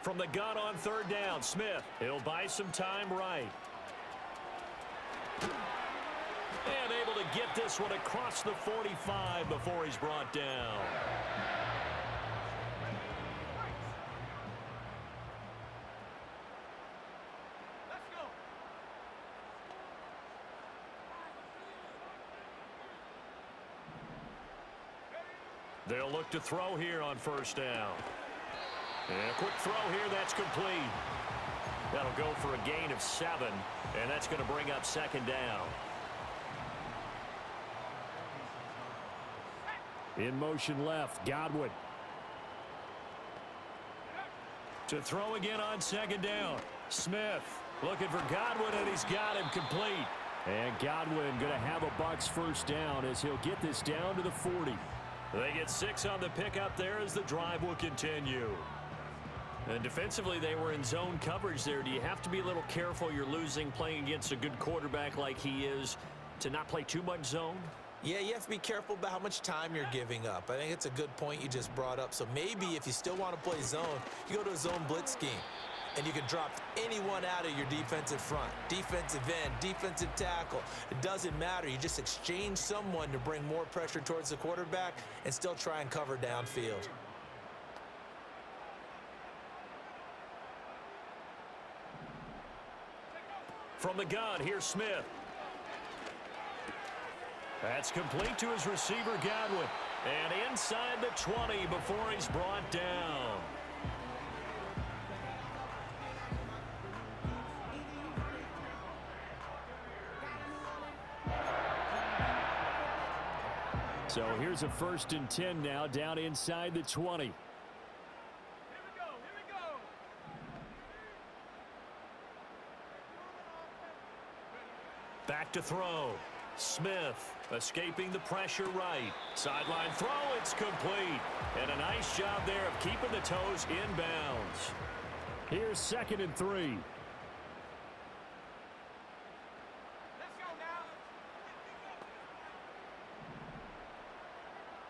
[SPEAKER 2] From the gun on 3rd down, Smith. He'll buy some time right. And able to get this one across the 45 before he's brought down.
[SPEAKER 6] Let's go.
[SPEAKER 2] They'll look to throw here on 1st down. And a quick throw here, that's complete. That'll go for a gain of 7, and that's going to bring up 2nd down.
[SPEAKER 4] In motion left, Godwin.
[SPEAKER 2] To throw again on 2nd down. Smith looking for Godwin, and he's got him complete.
[SPEAKER 4] And Godwin going to have a Bucs 1st down as he'll get this down to the 40.
[SPEAKER 2] They get 6 on the pickup there as the drive will continue. And defensively, they were in zone coverage there. Do you have to be a little careful? You're losing playing against a good quarterback like he is to not play too much zone?
[SPEAKER 3] Yeah, you have to be careful about how much time you're giving up. I think it's a good point you just brought up. So maybe if you still want to play zone, you go to a zone blitz scheme. And you can drop anyone out of your defensive front. Defensive end, defensive tackle. It doesn't matter. You just exchange someone to bring more pressure towards the quarterback and still try and cover downfield.
[SPEAKER 2] From the gun, here's Smith. That's complete to his receiver, Godwin. And inside the 20 before he's brought down.
[SPEAKER 4] So here's a 1st and 10 now down inside the 20.
[SPEAKER 2] Back to throw. Smith escaping the pressure right. Sideline throw, it's complete. And a nice job there of keeping the toes inbounds.
[SPEAKER 4] Here's 2nd and 3.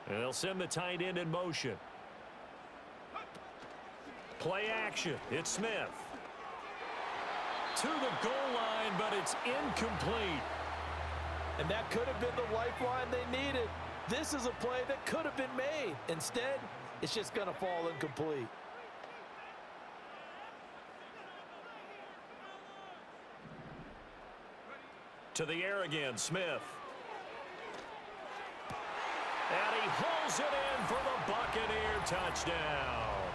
[SPEAKER 2] And they'll send the tight end in motion. Play action. It's Smith. To the goal line, but it's incomplete.
[SPEAKER 3] And that could have been the lifeline they needed. This is a play that could have been made. Instead, it's just going to fall incomplete.
[SPEAKER 2] To the air again, Smith. And he hauls it in for the Buccaneer touchdown.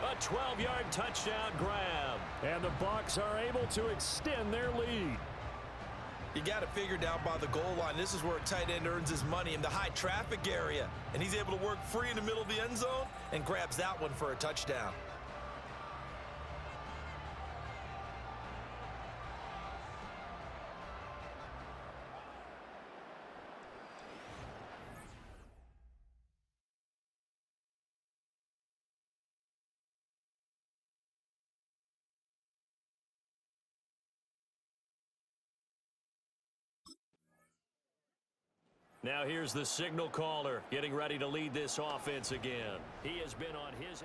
[SPEAKER 2] A 12-yard touchdown grab.
[SPEAKER 4] And the Bucs are able to extend their lead.
[SPEAKER 3] You got it figured out by the goal line. This is where a tight end earns his money, in the high traffic area. And he's able to work free in the middle of the end zone and grabs that one for a touchdown.
[SPEAKER 2] Now here's the signal caller getting ready to lead this offense again. He has been on his...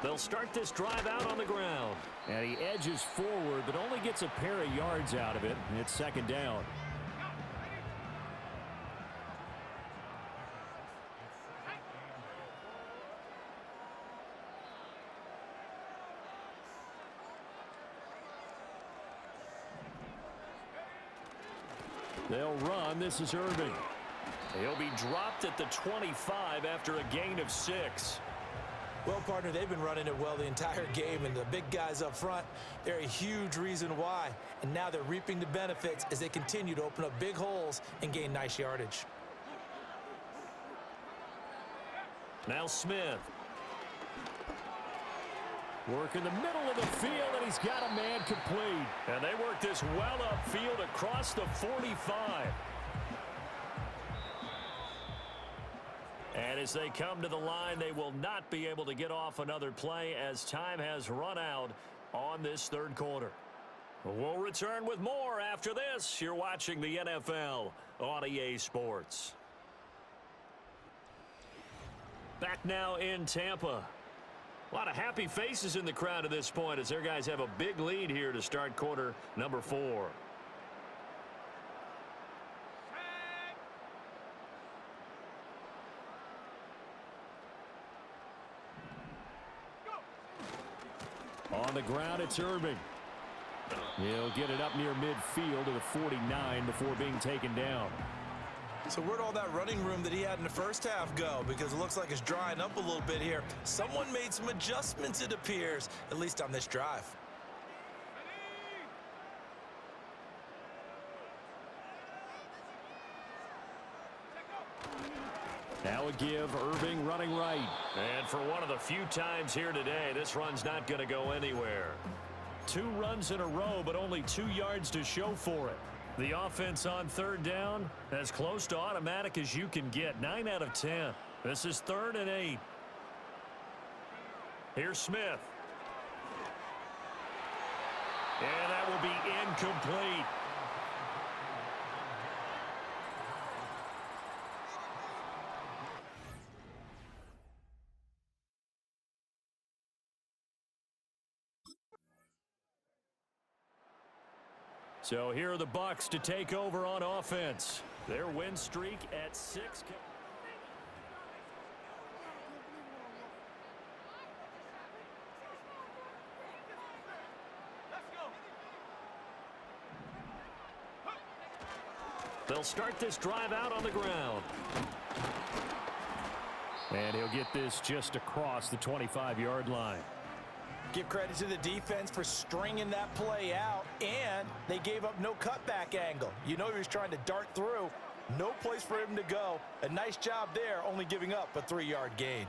[SPEAKER 2] They'll start this drive out on the ground.
[SPEAKER 4] And he edges forward, but only gets a pair of yards out of it. And it's 2nd down. They'll run. This is Irving.
[SPEAKER 2] He'll be dropped at the 25 after a gain of 6.
[SPEAKER 3] Well, partner, they've been running it well the entire game, and the big guys up front, they're a huge reason why. And now they're reaping the benefits as they continue to open up big holes and gain nice yardage.
[SPEAKER 2] Now Smith. Work in the middle of the field, and he's got a man complete. And they work this well upfield across the 45. And as they come to the line, they will not be able to get off another play as time has run out on this third quarter. We'll return with more after this. You're watching the NFL on EA Sports. Back now in Tampa. A lot of happy faces in the crowd at this point as their guys have a big lead here to start quarter number 4.
[SPEAKER 4] On the ground, it's Irving. He'll get it up near midfield to the 49 before being taken down.
[SPEAKER 3] So where'd all that running room that he had in the first half go? Because it looks like it's drying up a little bit here. Someone made some adjustments, it appears, at least on this drive.
[SPEAKER 4] Now a give, Irving running right.
[SPEAKER 2] And for one of the few times here today, this run's not going to go anywhere.
[SPEAKER 4] 2 runs in a row, but only 2 yards to show for it.
[SPEAKER 2] The offense on third down, as close to automatic as you can get. 9 out of 10. This is 3rd and 8. Here's Smith. And that will be incomplete.
[SPEAKER 4] So here are the Bucs to take over on offense. Their win streak at 6.
[SPEAKER 2] They'll start this drive out on the ground.
[SPEAKER 4] And he'll get this just across the 25-yard line.
[SPEAKER 3] Give credit to the defense for stringing that play out, and they gave up no cutback angle. You know he was trying to dart through. No place for him to go. A nice job there, only giving up a 3-yard gain.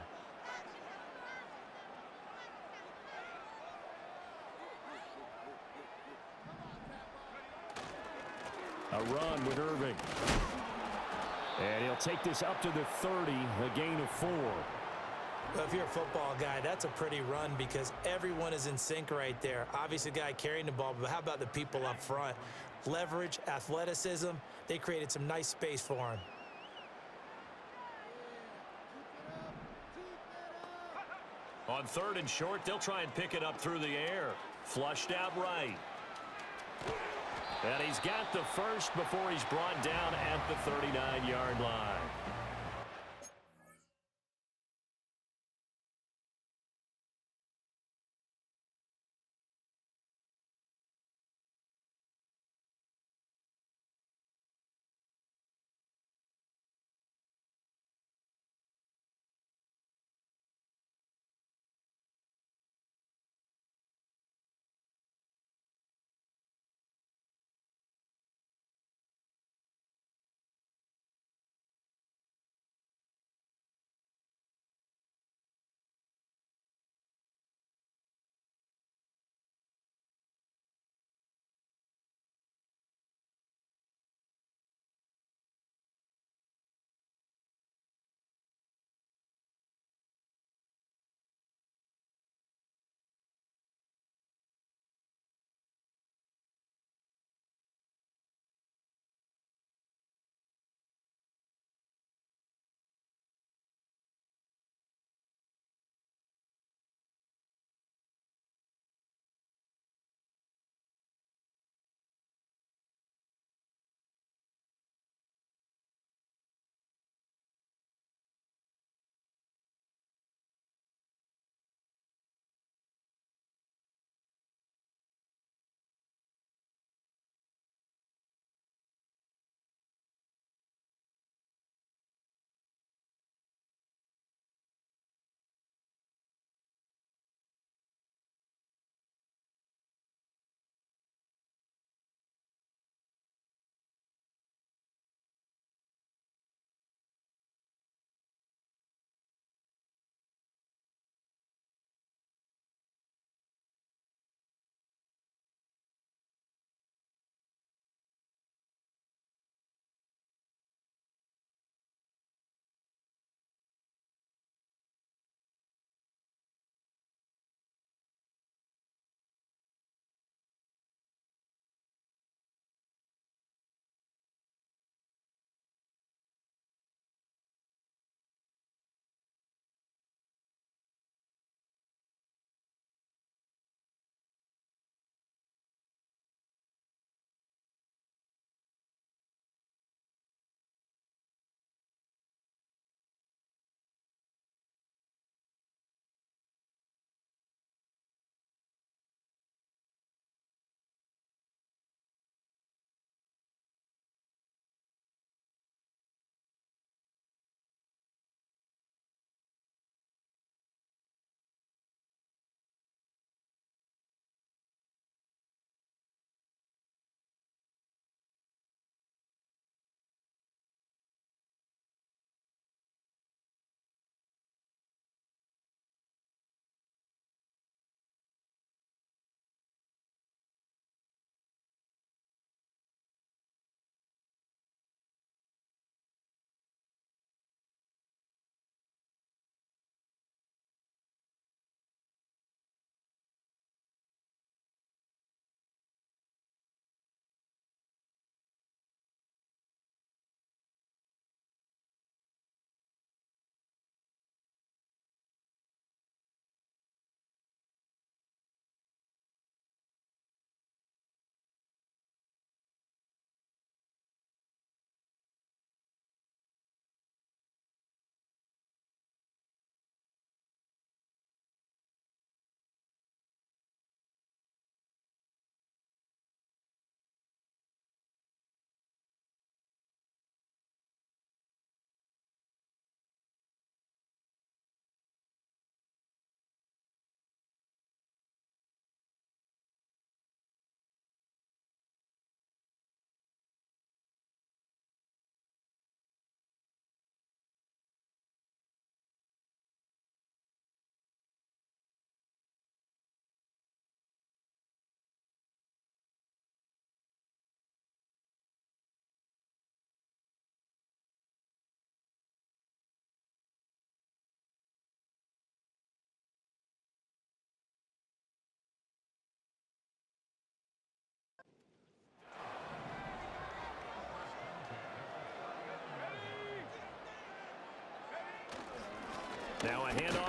[SPEAKER 4] A run with Irving. And he'll take this up to the 30, a gain of 4.
[SPEAKER 3] Well, if you're a football guy, that's a pretty run because everyone is in sync right there. Obviously, the guy carrying the ball, but how about the people up front? Leverage, athleticism, they created some nice space for him.
[SPEAKER 2] On 3rd and short, they'll try and pick it up through the air. Flushed out right. And he's got the first before he's brought down at the 39-yard line.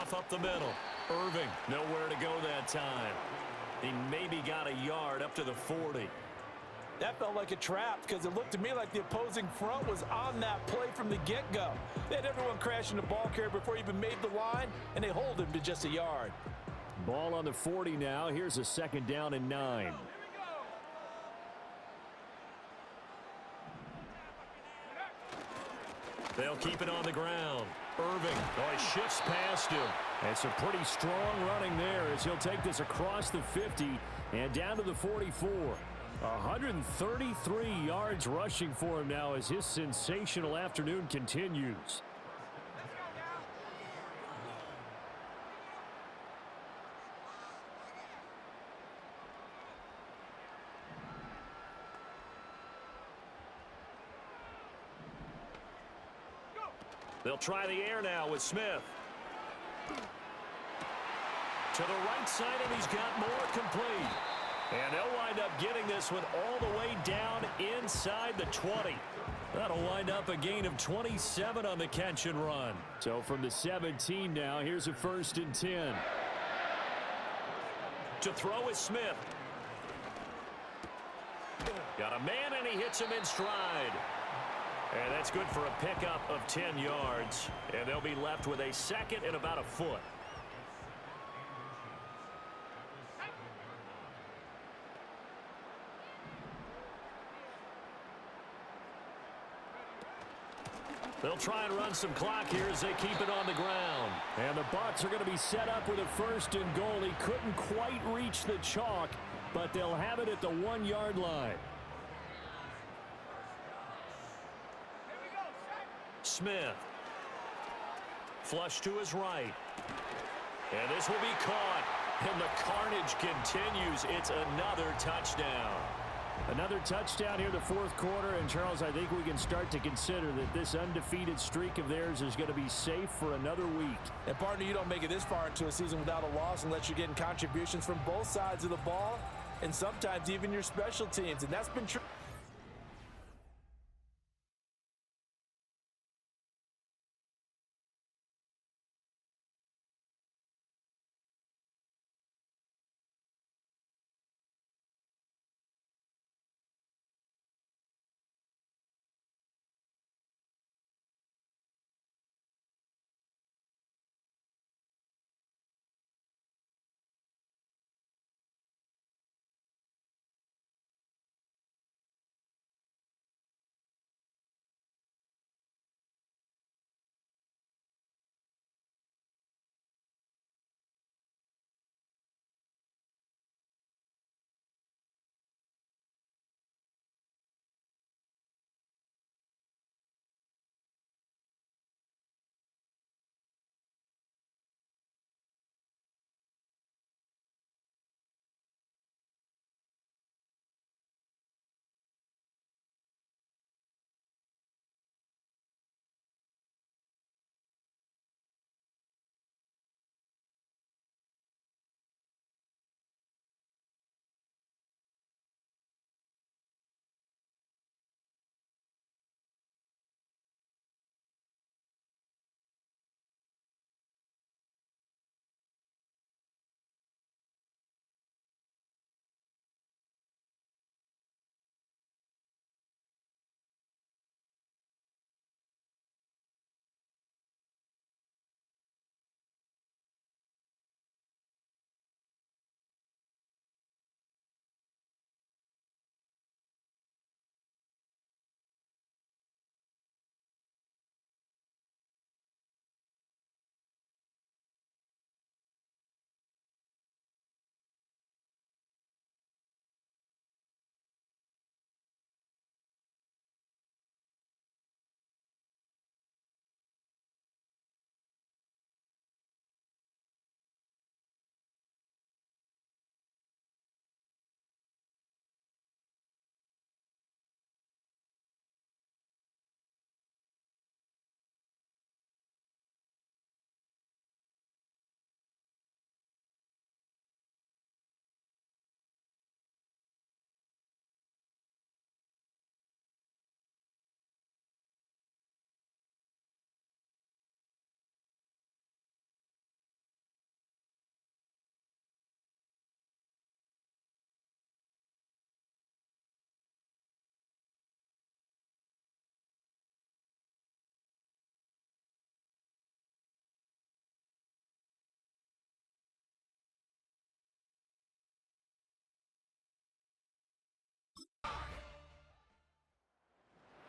[SPEAKER 2] Half up the middle. Irving, nowhere to go that time. He maybe got a yard up to the 40.
[SPEAKER 3] That felt like a trap because it looked to me like the opposing front was on that play from the get-go. They had everyone crashing the ball carrier before he even made the line, and they hold him to just a yard.
[SPEAKER 4] Ball on the 40 now. Here's a 2nd down and 9.
[SPEAKER 2] They'll keep it on the ground. Irving, he shifts past him.
[SPEAKER 4] And some pretty strong running there as he'll take this across the 50 and down to the 44. 133 yards rushing for him now as his sensational afternoon continues.
[SPEAKER 2] They'll try the air now with Smith. To the right side, and he's got more complete. And they'll wind up getting this one all the way down inside the 20. That'll wind up a gain of 27 on the catch and run.
[SPEAKER 4] So from the 17 now, here's a 1st and 10.
[SPEAKER 2] To throw is Smith. Got a man, and he hits him in stride. And that's good for a pickup of 10 yards. And they'll be left with a 2nd and about a foot. They'll try and run some clock here as they keep it on the ground.
[SPEAKER 4] And the Bucs are going to be set up with a 1st and goal. He couldn't quite reach the chalk, but they'll have it at the 1-yard line.
[SPEAKER 2] Smith. Flush to his right. And this will be caught. And the carnage continues. It's another touchdown.
[SPEAKER 4] Another touchdown here in the 4th quarter. And, Charles, I think we can start to consider that this undefeated streak of theirs is going to be safe for another week.
[SPEAKER 3] And, partner, you don't make it this far into a season without a loss unless you're getting contributions from both sides of the ball and sometimes even your special teams. And that's been true.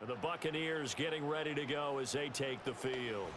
[SPEAKER 2] The Buccaneers getting ready to go as they take the field.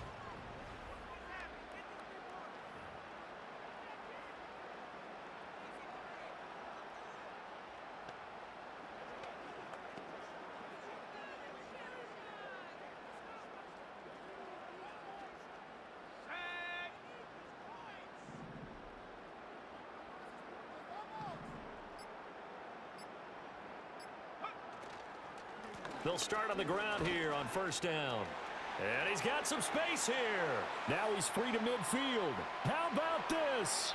[SPEAKER 2] They'll start on the ground here on first down. And he's got some space here.
[SPEAKER 4] Now he's free to midfield. How about this?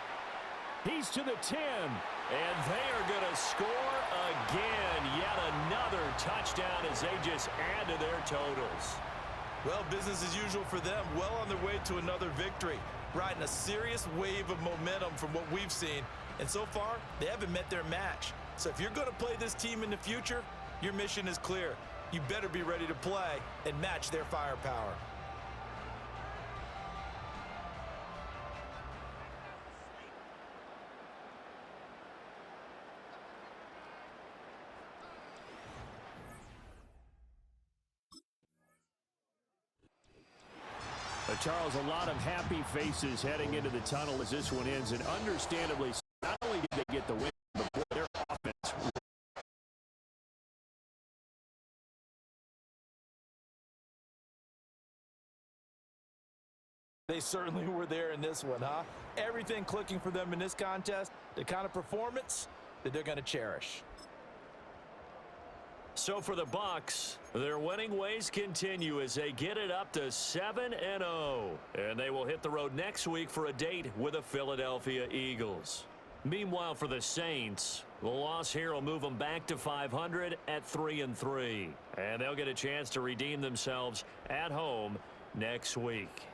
[SPEAKER 4] He's to the 10.
[SPEAKER 2] And they are going to score again. Yet another touchdown as they just add to their totals.
[SPEAKER 3] Well, business as usual for them. Well on their way to another victory. Riding a serious wave of momentum from what we've seen. And so far, they haven't met their match. So if you're going to play this team in the future, your mission is clear. You better be ready to play and match their firepower.
[SPEAKER 4] Charles, a lot of happy faces heading into the tunnel as this one ends, and understandably, not only did they get the win, but boy, their offense.
[SPEAKER 3] They certainly were there in this one, huh? Everything clicking for them in this contest, the kind of performance that they're going to cherish.
[SPEAKER 2] So for the Bucs, their winning ways continue as they get it up to 7-0. And they will hit the road next week for a date with the Philadelphia Eagles. Meanwhile, for the Saints, the loss here will move them back to 500 at 3-3. And they'll get a chance to redeem themselves at home next week.